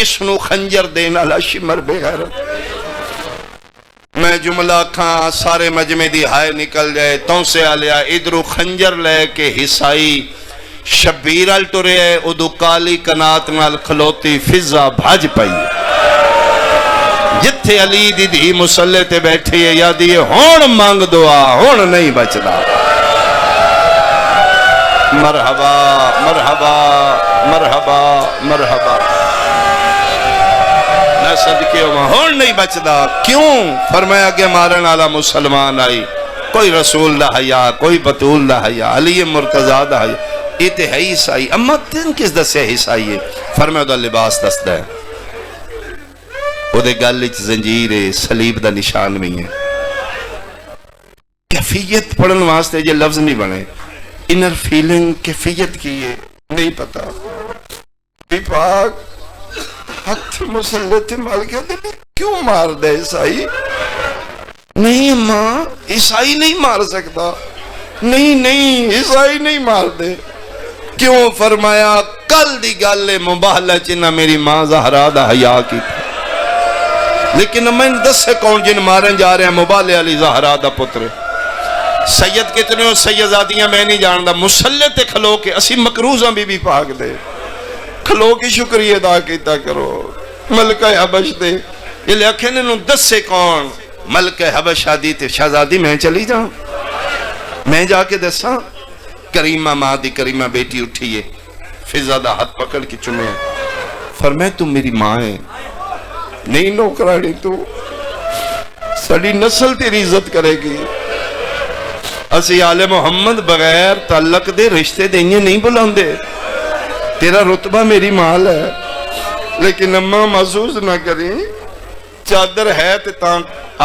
اس نو خنجر دینا لا شمر بے غیرت میں جملہ کھاں سارے مجمع دی ہائے نکل جائے توں سے آلیا ادھرو خنجر لے کے حصائی شبیر ال ٹرے ہے ادھو کالی کنات نال کھلوتی فضا بھاج پئی جتھے علی دی دی مسلح تے بیٹھی ہے یا دیئے ہون مانگ دعا ہون نہیں بچدا مرحبا مرحبا مرحبا مرحبا نہ صدقے ہون نہیں بچدا کیوں فرمایا کہ مارن والا مسلمان آئی کوئی رسول دا حیا کوئی بطول دا حیا علی مرتضیٰ دا حیا یہ تے ہے عیسائی اما تین کس دس ہے عیسائی ہے فرمایا دا لباس دست ہے وہ دے گلچ زنجیر صلیب دا نشان بھی ہے کیفیت پڑھن واسطے یہ لفظ نہیں بنے انر فیلنگ کیفیت کی ہے نہیں پتا بھی پاک ہاتھ مسلط مال کے دے کیوں مار دے عیسائی نہیں اماں عیسائی نہیں مار سکتا. نہیں نہیں عیسائی نہیں مار دے. کیوں؟ فرمایا کل دی گل مباہلہ چنہ میری ماں زہرا دا حیا کی. لیکن میں دس سے کون جن مارن جا رہے ہیں مبالے علی زہرا دا پتر. سید کتنے ہو سیدزادیاں میں نہیں جاندا. مسلح تے کھلو کے اسی مکروزاں بھی پاک دے کھلو کی شکریہ ادا کیتا کرو. ملکہ حبش دے یہ لکھے نے دس سے کون ملکہ حبش آدی تے شہزادی میں چلی جاؤں. میں جا کے دساں کریمہ ماں دی کریمہ بیٹی اٹھیے فضا دا ہاتھ پکڑ کے چمے. فرمائے تم میری ماں ہے نہیں نوکرانی. تو سڑی نسل تیری عزت کرے گی. اسی آل محمد بغیر تعلق دے رشتے دیں نہیں بلاندے. تیرا رتبہ میری مال ہے. لیکن اماں محسوس نہ کریں چادر ہے تے تاں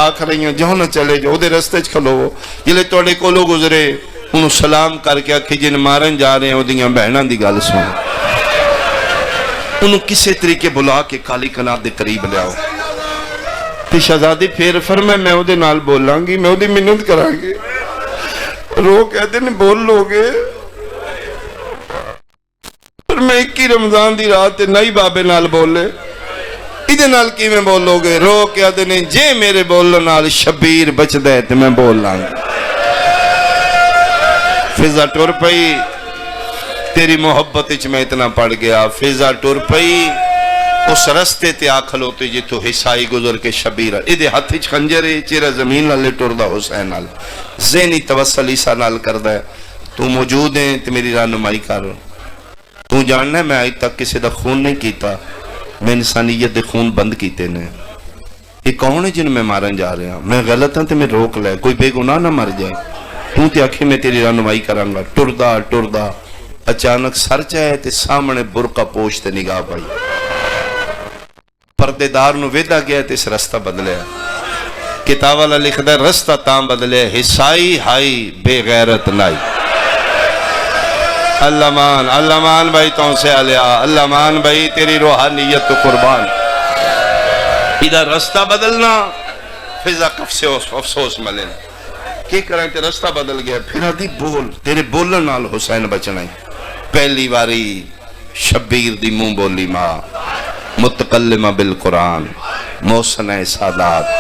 آکھ رہی ہیں جہاں نہ چلے جو دے رستے کھلو. جلے توڑے کولو گزرے انہوں سلام کر کے آکھے جن مارن جا رہے ہیں وہ دیاں بہنان دی گال سن. انہوں کسے طریقے بلا کے کالی کنات دے قریب لے آؤ. تی شہزادی پھر فرمائے میں وہ دے نال بولاں گی میں وہ دے منت کران گی. رو کہتے ہیں بول لو گے. میں 21 رمضان دی رات نئی بابے نال بولے ادھے نال کی میں بولو گے. رو کہتے ہیں جے میرے بولو نال شبیر بچ دے تے میں بول لانگا. فضا ٹور پئی تیری محبت اچ میں اتنا پڑ گیا. فضا ٹور پئی اس رستے تے آکھل ہوتے جی تو حسائی گزر کے شبیر ادھے ہاتھ اچ خنجرے چیرہ زمین لے ٹور دا حسین نال ذہنی توسل عیسیٰ نال کردہ ہے. تو موجود ہیں تو میری رہنمائی کر. تو جاننا ہے میں آج تک کسی دا خون نہیں کیتا. میں انسانیت دے خون بند کیتے نے. یہ کون ہے جن میں مارن جا رہے ہیں؟ میں غلط ہوں تو میں روک لے. کوئی بے گناہ نہ مر جائے. تو تے آکھے میں تیری رہنمائی کروں گا. ٹردہ اچانک سر چاہے تے سامنے برقع پوش تے نگاہ پائی. پردے دار نو ویدہ گیا تے اس رستہ بدلے. کتاب والا لکھ دے رستہ تاں بدلے حسائی ہائی بے غیرت لائی. اللہ مان بھائی تون سے علیا. اللہ مان بھائی تیری روحانیت تو قربان. ادھر رستہ بدلنا فضا کف سے افسوس ملے کی کریں تے رستہ بدل گیا. پھر آدھی بول تیرے بولن نال حسین بچنا. پہلی واری شبیر دی منہ بولی ماں متکلمہ بالقرآن محسنہ سادات.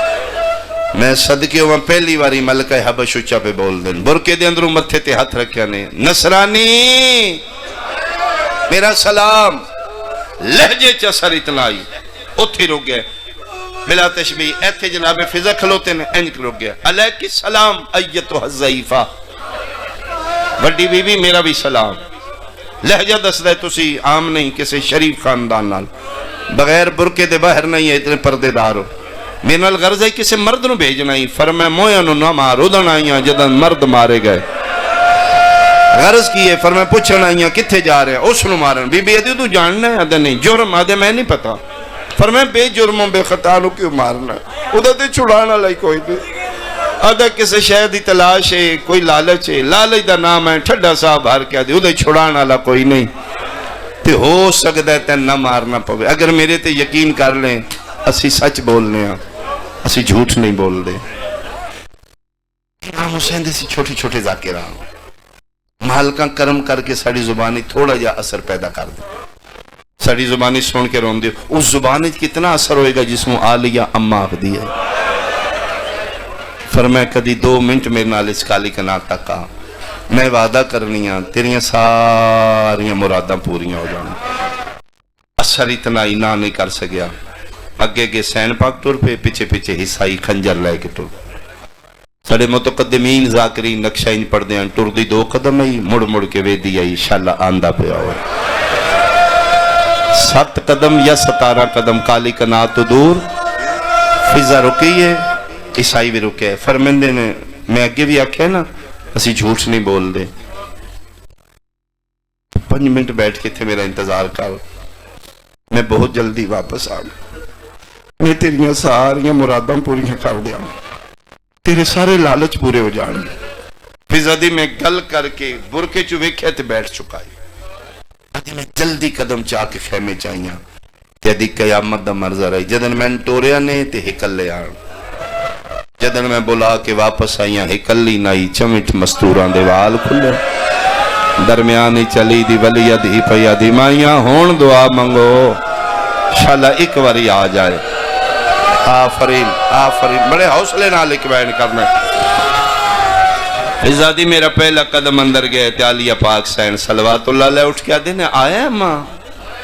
میں صدقے ہوں پہلی واری ملکہ حبش اچھا پہ بول دیں. برکے دے اندروں متھے تے ہاتھ رکھیا نے. نصرانی میرا سلام. لہجے چسر اتنا آئی اتھی رک گئے بلا تشبیح. ایتھے جناب فضا کھلوتے نے انج رک گیا. علیہ السلام ایتو الضعیفہ. بڑی بی بی میرا بھی سلام. لہجہ دس دے تسی عام نہیں کسی شریف خاندان نال بغیر برکے دے باہر نہیں ہے اتنے پردے دار ہو. میرے نال غرض ہے کسی مرد نو بھیجنا ہی. فرمائے مویا نو نہ مار ادھن آئیاں جدن مرد مارے گئے. غرض کی ہے فرمائے پوچھنا آئیاں کتھے جا رہے ہیں اس نو مارن. بی بی ادھے تو جاننا ہے ادھے نہیں جرم ادھے میں نہیں پتا. فرمائے بے جرموں بے خطا نو کیوں مارنا ادھے تے چھڑانا لائی کوئی دے. ادھے کسی شہد دی تلاش ہے کوئی لالچ ہے. لالچ دا نام ہے ٹھڈا صاحب ہار کیا دے ادھے چھڑانا لا کوئی نہیں. تے ہو سکتا ہے تے نہ مارنا پوے. اگر میرے تے یقین کر لیں اسی سچ بولنے ہیں اسی جھوٹ نہیں بول دے. امام حسین دے سی چھوٹی چھوٹے ذاکرہ مالکاں کرم کر کے ساڑی زبانی تھوڑا جا اثر پیدا کر دے. ساڑی زبانی سن کے رون دے. اس زبانی کتنا اثر ہوئے گا جس میں آلیہ اماں آخ دی ہے. فرمائے کدی 2 منٹ میرے نال اس کالی کنات تک آ. میں وعدہ کرنیاں تیریاں ساریاں مراداں پوریاں ہو جانا. اثر اتنا ہی نہ نہیں کر سکیا. اگے کے سین پاک ٹور پہ پیچھے پیچھے حصائی خنجر لے کے ٹور. سڑے متقدمین ذاکرین نقشہ ان پڑھ دیاں ٹور دی 2 قدم ہی مڑ مڑ کے وے دی آئی شاللہ آندہ پہ آؤ. 7 قدم یا 17 قدم کالی کنات تو دور. فضا رکی ہے عیسائی بھی رکے. فرمندے نے میں اگے بھی آکھے نا اسی جھوٹ نہیں بول دے. 5 منٹ بیٹھ کے تھے میرا انتظار کر. میں بہت جلدی واپس آ گیا. میں تیریاں ساریاں مراداں پوریاں کر دیا. تیرے سارے لالچ پورے ہو جان. فضا دی میں گل کر کے برکے چو ویکھے تے بیٹھ چکا ہے. ادھی میں جلدی قدم چاہ کے خیمے چاہیاں تے ادھی قیامت دا مرزہ رہی. جدن میں ٹوریا نے تے ہکل لے آن جدن میں بلا کے واپس آئیاں ہکلی نائی چمٹ مستوراں دے وال کھلے درمیانی چلی دی ولی ادھی پئی ادھی مائیاں ہون دعا منگو شالا ایک واری آ جائے آفرین آفرین بڑے حوصلے نال ایک بیان کرنا فضادی میرا پہلا قدم اندر گئے تعالیہ پاک سین صلوات اللہ علیہ اٹھ کے دن آیا ہے اماں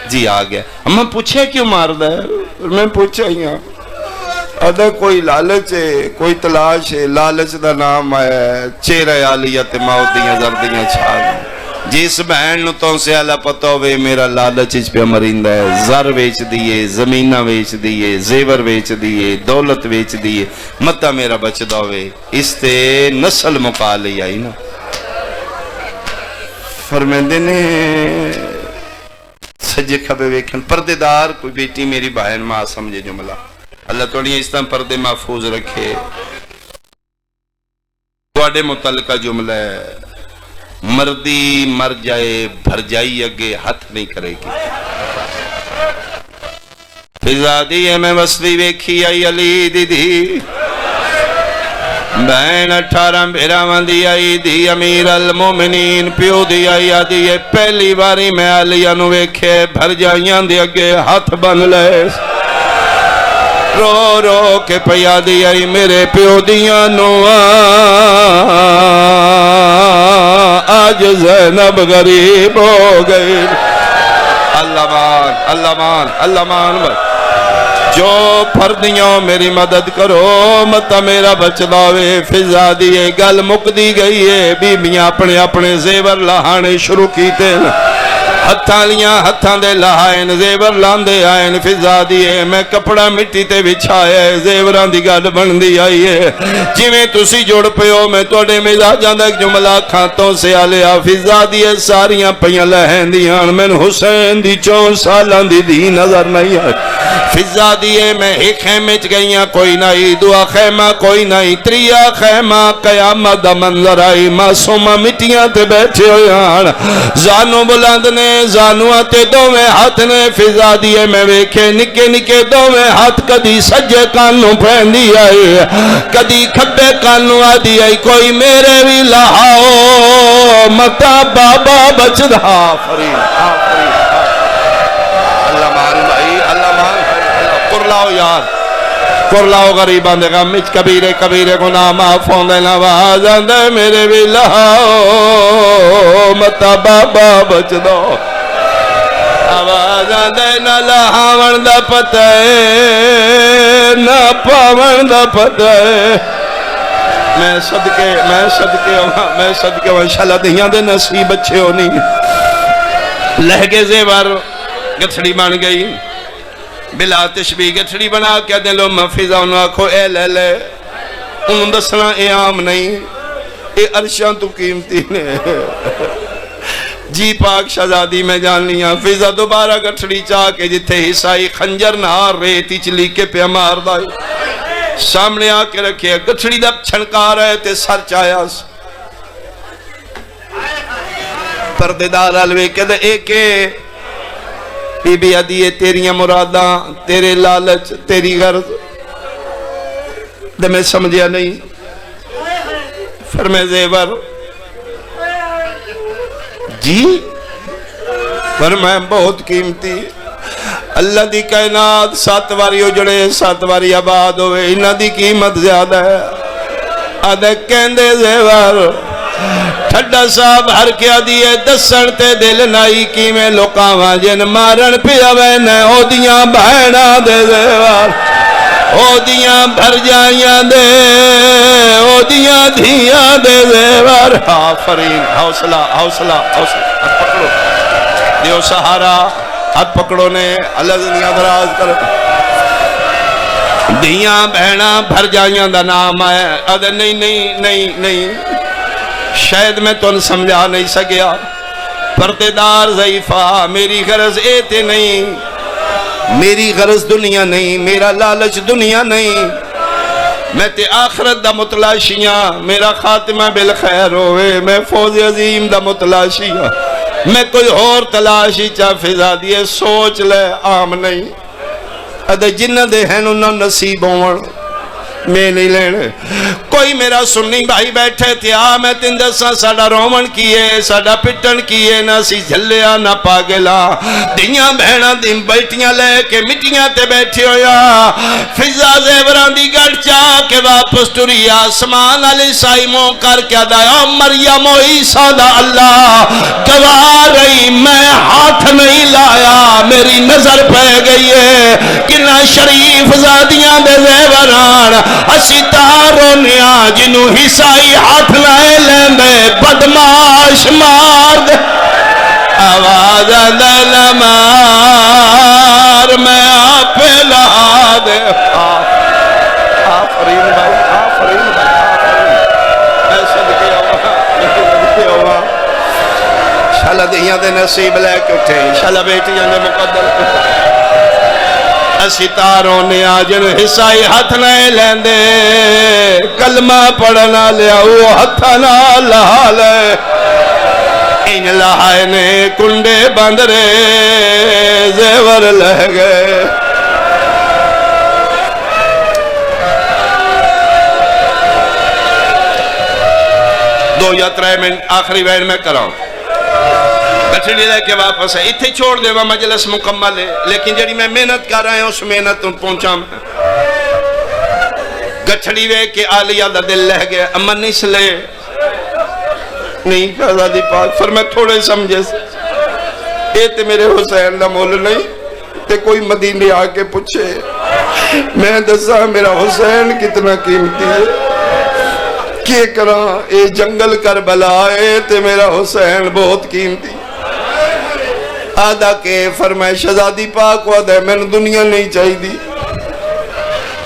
جی آ گیا اماں پوچھے کیوں مار دے میں پوچھا ہی ہاں ادھا کوئی لالچ ہے کوئی تلاش ہے لالچ دا نام ہے چہرہ عالیت موتیاں زردیاں چھاگ جس بہن نو تو سے اللہ پتہ ہوئے میرا لالچ اس پہ مرندہ ہے زر ویچ دیئے زمینہ ویچ دیئے زیور ویچ دیئے دولت ویچ دیئے متہ میرا بچ دوئے اس تے نسل مقالی آئی نا فرمیندے نے سجے کھبے ویکھن پردے دار کوئی بیٹی میری بہن ماں سمجھے جملہ اللہ توڑی اس طرح پردے محفوظ رکھے توڑے متعلقہ جملہ ہے مردی مر جائے بھر جائی اگے ہاتھ نہیں کرے گی فضادی ہے میں وصلی ویکھی آئی علی دی دی بہن 18 بھیراوان دی آئی دی امیر المومنین پیو دی آئی آدھی ہے پہلی باری میں علیہ نو ویکھے بھر جائیاں دی اگے ہاتھ بن لے رو رو کے پیا دی آئی میرے پیو دیاں نو آج زینب غریب ہو گئی اللہ مان جو پردیوں میری مدد کرو متا میرا بچ لاوے فضا دیئے گل مک دی گئی ہے بی میاں اپنے اپنے زیور لہانے شروع کیتے ہتھاں لیاں ہتھاں دے لہائن زیور لاندے آئین فضا دیئے میں کپڑا مٹی تے بچھایا ہے زیوران دی گل بن دی آئی ہے جی میں تسی جوڑ پیو میں توڑے مزاجان دے جملہ کھانتوں سے آلیا فضا دیئے ساریاں پیاں لہن دیان میں حسین دی 4 سالان دی نظر نہیں آئی فضا دیئے میں ایک خیمچ گئیاں کوئی نہیں دعا خیمہ کوئی نہیں تریا خیمہ قیامت دا منظر آئی معصومہ مٹیاں تے بیٹھے ہویاں زانو بلند نے زانو آتے دو میں ہاتھ نے فضا دیئے میں ویکھے نکے نکے دو میں ہاتھ کدی سجے کانوں پہن دی آئی کدی کھبے کانوں آ دی آئی کوئی میرے بھی لہاؤ متا بابا بچ دا فرین اللہ مان بھائی اللہ مان کرلاؤ یار کرلاؤ غریبان دے غمچ کبیرے کبیرے گناہ معافوں دے نوازن دے میرے بھی لہاؤ متا بابا بچ دو آوازن دے نہ لہاون دا پتہ نہ پاون دا پتہ میں صدقے ہوں انشاءاللہ دیاں دے نصیب اچھے ہونی لہگے زیور گتھڑی بن گئی بلا تشبیح گتھڑی بنا کیا دلو مفیضہ انہوں آکھو اے لے لے انہوں دسنا اے عام نہیں اے عرشاں تو قیمتی نے جی پاک شہزادی میں جان لیا فیضہ دوبارہ گتھڑی چاہ کے جتھے حصائی خنجر نار ریتی چلی کے پہ مار دائی سامنے آ کے رکھے گتھڑی دب چھنکا رہے تے سر چایا پردیدار علوے کہ دے ایکے بی بی عدیے تیریاں مراداں تیرے لالچ تیری غرض دے میں سمجھیا نہیں فرمے زیور جی فرمے بہت قیمتی اللہ دی کائنات 7 واری اجڑے 7 واری آباد ہوئے انہاں دی قیمت زیادہ ہے آدھے کہندے زیور ٹھڈا صاحب ہر کیا دیئے دسن تے دل نائی کی میں لوکاواں جن مارن پیا وینے او دیاں بہنا دے زیور او دیاں بھر جائیاں دے او دیاں دھیاں دے زیور آفرین حوصلہ حوصلہ حوصلہ ہاتھ پکڑو دیو سہارا ہاتھ پکڑو نے اللہ دنیا دراز کر دیاں بہنا بھر جائیاں دا نام آئے ادھر نہیں شاید میں تو سمجھا نہیں سکیا پردیدار ضعیفہ میری غرض ایتے نہیں میری غرض دنیا نہیں میرا لالچ دنیا نہیں میں تے آخرت دا متلاشیاں میرا خاتمہ بالخیر ہوئے میں فوز عظیم دا متلاشیاں میں کوئی اور تلاشی چاہ فضا دیئے سوچ لے عام نہیں ادھے جنہ دے ہیں انہوں نصیب ہوں میں نہیں لینے کوئی میرا سنی بھائی بیٹھے تھے میں تین دساں ساڑا رومن کیے ساڑا پٹن کیے نہ سی جھلیا نہ پاگلا دیاں بہناں دن بیٹیاں لے کے مٹیاں تے بیٹھے ہویا فضا زیوران دی گڑ چاہ کے واپس ٹری آسمان علی سائموں کر کے دایا مریم و عیسیٰ دا اللہ گواہ رہی میں ہاتھ نہیں لایا میری نظر پہ گئی ہے کنہ شریف زادیاں دے زیوران اسی تارونے جنہوں حصائی ہاتھ لائے لیندے بدماش مار دے آواز دل مار میں آپ لا دے آفرین بھائی آفرین بھائی اے صدقے ہوا شالہ دیاں دے نصیب لے کے اٹھے شالہ بیٹیاں دے مقدر ستاروں نے آجن حصائی ہاتھ نہ لیندے کلمہ پڑھنا لیا وہ ہاتھ نہ لہا لے ان لہائے نے کنڈے بند رے زیور لہ گئے دو یا ترے منٹ آخری وین میں کراؤں گٹھڑی لے کے واپس ہے اتھے چھوڑ دے وہ مجلس مکمل ہے لیکن جڑی میں محنت کر رہا ہوں اس محنت پہنچا میں گٹھڑی وے کے آلیہ دا دل لہ گیا امن اس لے نہیں فیضادی پاک پھر میں تھوڑے سمجھے اے تے میرے حسین دا مول نہیں تے کوئی مدینے آکے پوچھے میں دسا میرا حسین کتنا قیمتی ہے کیا کرا اے جنگل کربلا ہے تے میرا حسین بہت قیمتی آدھا کے فرمائے شہزادی پاک وعدہ ہے میں نے دنیا نہیں چاہی دی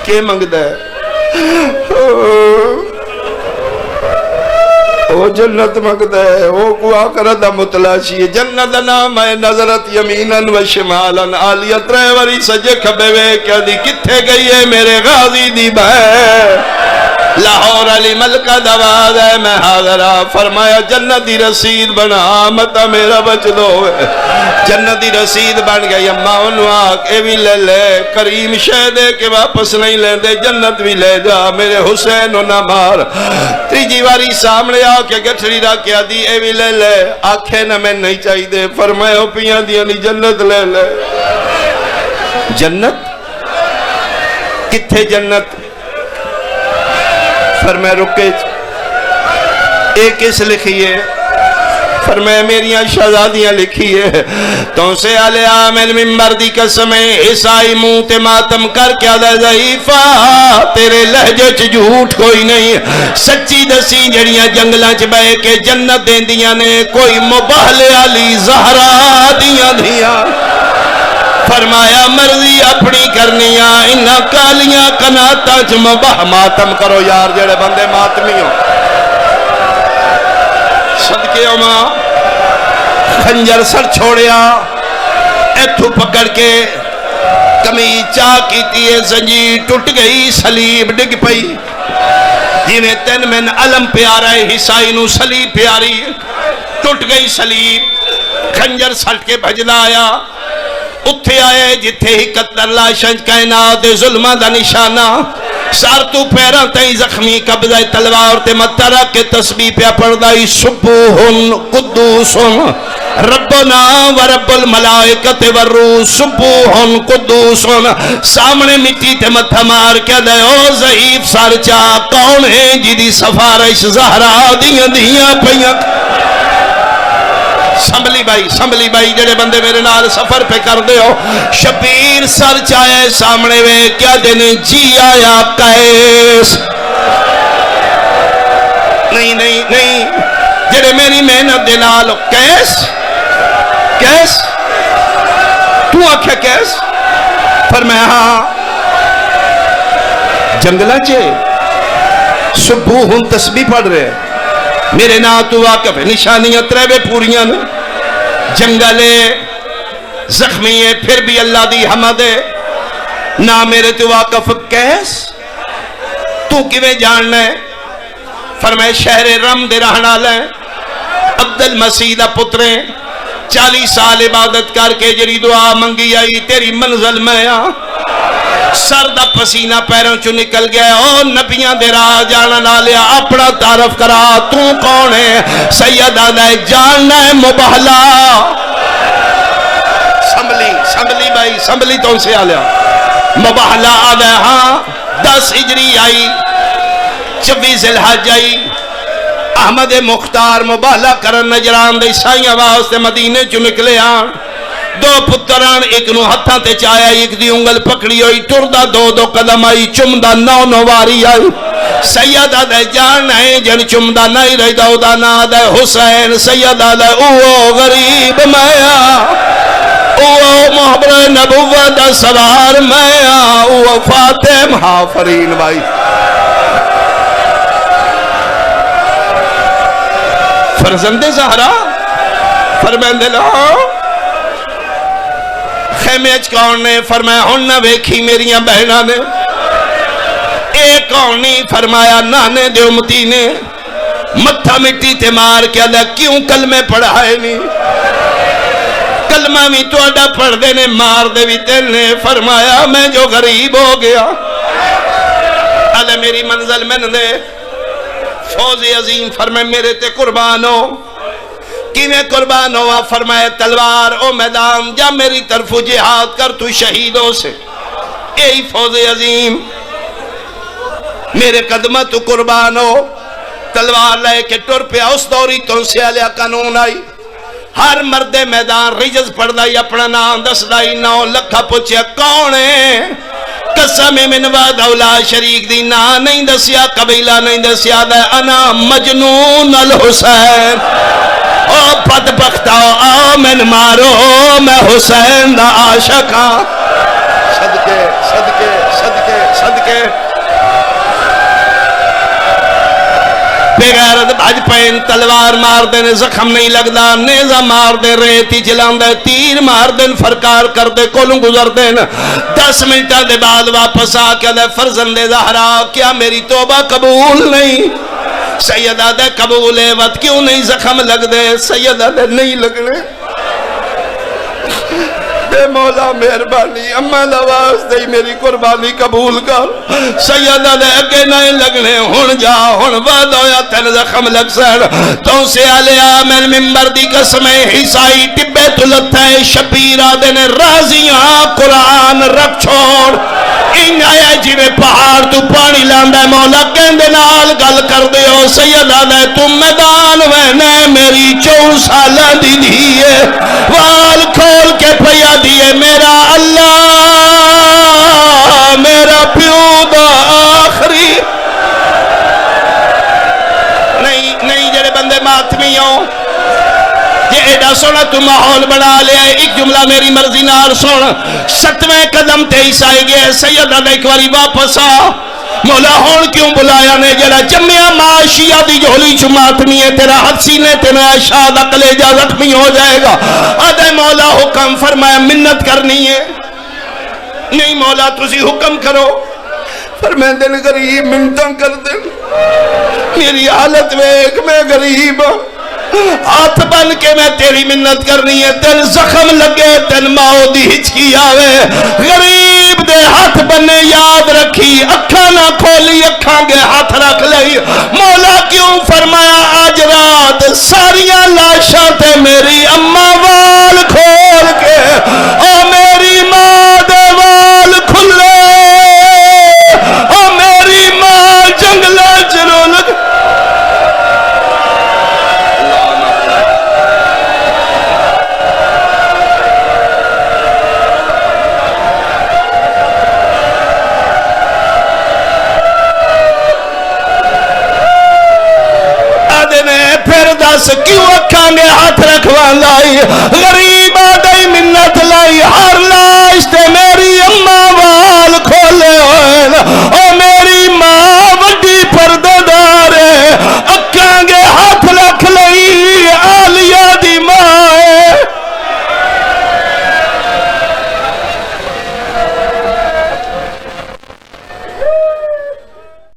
کیا منگدہ ہے وہ جنت منگدہ ہے وہ کو آخرت متلاشی ہے جنت نام ہے نظرت یمیناً و شمالاً آلیت ریوری سجے کھبے وے کیا دی کتھے گئی ہے میرے غازی دی بھائی لاہور علی ملکہ دواز ہے میں حاضرہ فرمایا جنتی رسید بنا متا میرا بچ دو جنتی رسید بن گئی اممہ انہوں آکے بھی لے لے کریم شہدے کے واپس نہیں لے دے جنت بھی لے جا میرے حسین نہ مار تیجی واری سامنے آکے گٹھڑی را کیا دی اے بھی لے لے آنکھیں نہ میں نہیں چاہی دے فرمایا پیاں دیا نہیں جنت لے لے جنت کتھے جنت فرمائے رکے ایک اس لکھیے فرمائے میریاں شہزادیاں لکھیے تو سے علی آمین ممبر دی قسمیں عیسائی منہ تے ماتم کر کے آدھا ضعیفہ تیرے لہجے چ جھوٹ کوئی نہیں سچی دسی جڑیاں جنگلاں چ بے کے جنت دیں دیاں نے کوئی مبہل علی زہرا دیاں دیاں فرمایا مرضی اپنی کرنیاں انہاں کالیاں کناتا چ مبہ ماتم کرو یار جڑے بندے ماتمی ہو صدقے ماں خنجر سر چھوڑیا ایتھو پکڑ کے کمیز چاہ کیتی ہے زنجیر ٹوٹ گئی سلیب ڈگ پئی جنہیں تین میں علم پیارا ہے حسائی نو سلیب پیاری ٹوٹ گئی سلیب خنجر سٹ کے بھجلا آیا اتھے آئے جتھے ہی قطر لاشنج کائنات ظلمہ دا نشانہ سار تو پیرا تائیں زخمی قبضہ تلوار تے مترہ کے تسبیح پہ پردائی سبوہن قدوسن ربنا و رب الملائکت والروح سبوہن قدوسن سامنے مٹی تے متھا مار کے دے او ضعیف سارچا کون ہے جی سفارش زہرا دیاں دیاں پیاں سنبھلی بائی جڑے بندے میرے نال سفر پہ کر دے ہو شبیر سر چاہے سامنے وے کیا دن جی آیا قیس نہیں جڑے میری محنت دے نال قیس تو آکھے قیس فرمایا ہاں جنگلہ چے صبح ہن تسبیح پڑھ رہے میرے نا تو واقف ہے نشانیاں تریوے پوریاں جنگلے زخمی ہے پھر بھی اللہ دی حمد ہے نا میرے تو واقف کیس تو کیویں جاننا ہے فرمائے شہر رم دے رہنا لے عبد المسیح دا پترے 40 سال عبادت کر کے جری دعا منگی آئی تیری منزل میں سر دا پسینہ پیروں چو نکل گیا. او نبیاں دے راہ جانا نہ لیا, اپنا تعارف کرا, تو کون ہے؟ سیدہ دے جاننا ہے مبہلا. سنبھلی بھائی, سنبھلی تو ان سے آ لیا. مبہلا آدھے ہاں 10 ہجری آئی, 24 ذی الحج آئی. احمد مختار مبہلا کرن نجران دے سائیاں واسطے مدینے چو نکلے آن. 2 پتران, ایک نو ہتھاں تے چایا, ایک دی انگل پکڑی ہوئی, ٹردہ 2 قدم آئی, چمدہ 9 واری آئی. سیدہ دے جان ہے جن چمدہ نہیں رہی دا, دا نا دے حسین. سیدہ دے اوہ غریب میاں, اوہ محبر نبوت دا سوار میاں, اوہ فاتح حافرین. بھائی فرزند زہرا فرمائندے لہو خیمے اچ کون نے؟ فرمایا ہن نہ ویکھی میریاں بہناں نے. اے کون نہیں؟ فرمایا نانے دے امتی نے. متھا مٹی تے مار کے آدھا کیوں کلمے پڑھائے نہیں؟ کلمہ بھی تو اڈا پڑھ دے نے, مار دے بھی تین نے. فرمایا میں جو غریب ہو گیا, آدھا میری منزل میں دے. فوز عظیم فرمائے میرے تے قربان ہو. کیویں قربان ہوا؟ فرمائے تلوار او میدان جا, میری طرف جہاد کر تو شہیدوں سے. یہی فوز عظیم میرے قدمہ تو قربان ہو. تلوار لے کے ٹر پیا. اس دوری تو سے علیہ قانون آئی, ہر مرد میدان رجز پڑھ دائی, اپنا نام دس دائی. 9 لکھا پوچھیا کون ہے؟ قسم من وعد اولا شریک دی نا نہیں دسیا, قبیلہ نہیں دسیا. دے انا مجنون الحسین. او بدبختہ آؤ من مارو, میں حسین دا عاشق ہاں. صدقے صدقے صدقے صدقے. بغیرت بھج پین, تلوار مار دے زخم نہیں لگدا, نیزہ مار دے ریتی چلان دے, تیر مار دے فرکار کر دے, کولوں گزر دے. 10 منٹہ دے بعد واپس آ کے دے فرزند زہرا کیا میری توبہ قبول نہیں؟ سیدہ دے قبول ہے, وقت کیوں نہیں زخم لگ دے؟ سیدہ دے نہیں لگنے. دے مولا مہربانی, اماں لواز دے میری قربانی قبول کر. سیدہ دے اگے نہیں لگنے, ہن جا ہن وعد ہویا تین زخم لگ سین. تو سے آلیا میں ممبر دی قسمیں حسائی ٹبے تو لتا ہے. شبیرہ دے نے رازیاں قرآن رکھ چھوڑ. ان آیا جی میں پہاڑ تو پانی لاندہ, مولا کہندے نال گل کر دے ہو. سیدہ دے تم میدان وینے, میری 4 سالہ دی دیئے, وال کھول کے پیا دیئے. میرا اللہ میرا پیو دا آخری نہیں جڑے بندے ماتمی ہوں. یہ ایڈا سونا تو ماحول بنا لیا. ایک جملہ میری مرضی نال سن. 7ویں قدم تے عیسائی گئے. سیدہ نے ایک واری واپس آ, مولا ہون کیوں بلایا نے؟ جڑا جمعہ معاشیہ دی جھولی چ ماتمی ہے, تیرا ہاتھ سینے تے میں شاد کلیجہ زخمی ہو جائے گا. آدھے مولا حکم فرمایا منت کرنی ہے. نہیں مولا تسی حکم کرو. فرمائے دن غریب منتاں کر دن, میری حالت ویک میں غریب ہاتھ بن کے میں تیری منت کرنی ہے. تین زخم لگے, تین ماؤ دی ہچکی آوے, غریب دے ہاتھ بنے یاد رکھی. اکھاں نہ کھولی, اکھاں گے ہاتھ رکھ لئی. مولا کیوں؟ فرمایا آج رات ساریاں لاشاں تے میری اماں وال کھول کے, او میری ماں دے وال کھلے, او میری ماں جنگلہ چرول کیوں اکھاں گے ہاتھ رکھوا لائی. غریب آدھائی منت لائی, ہر لا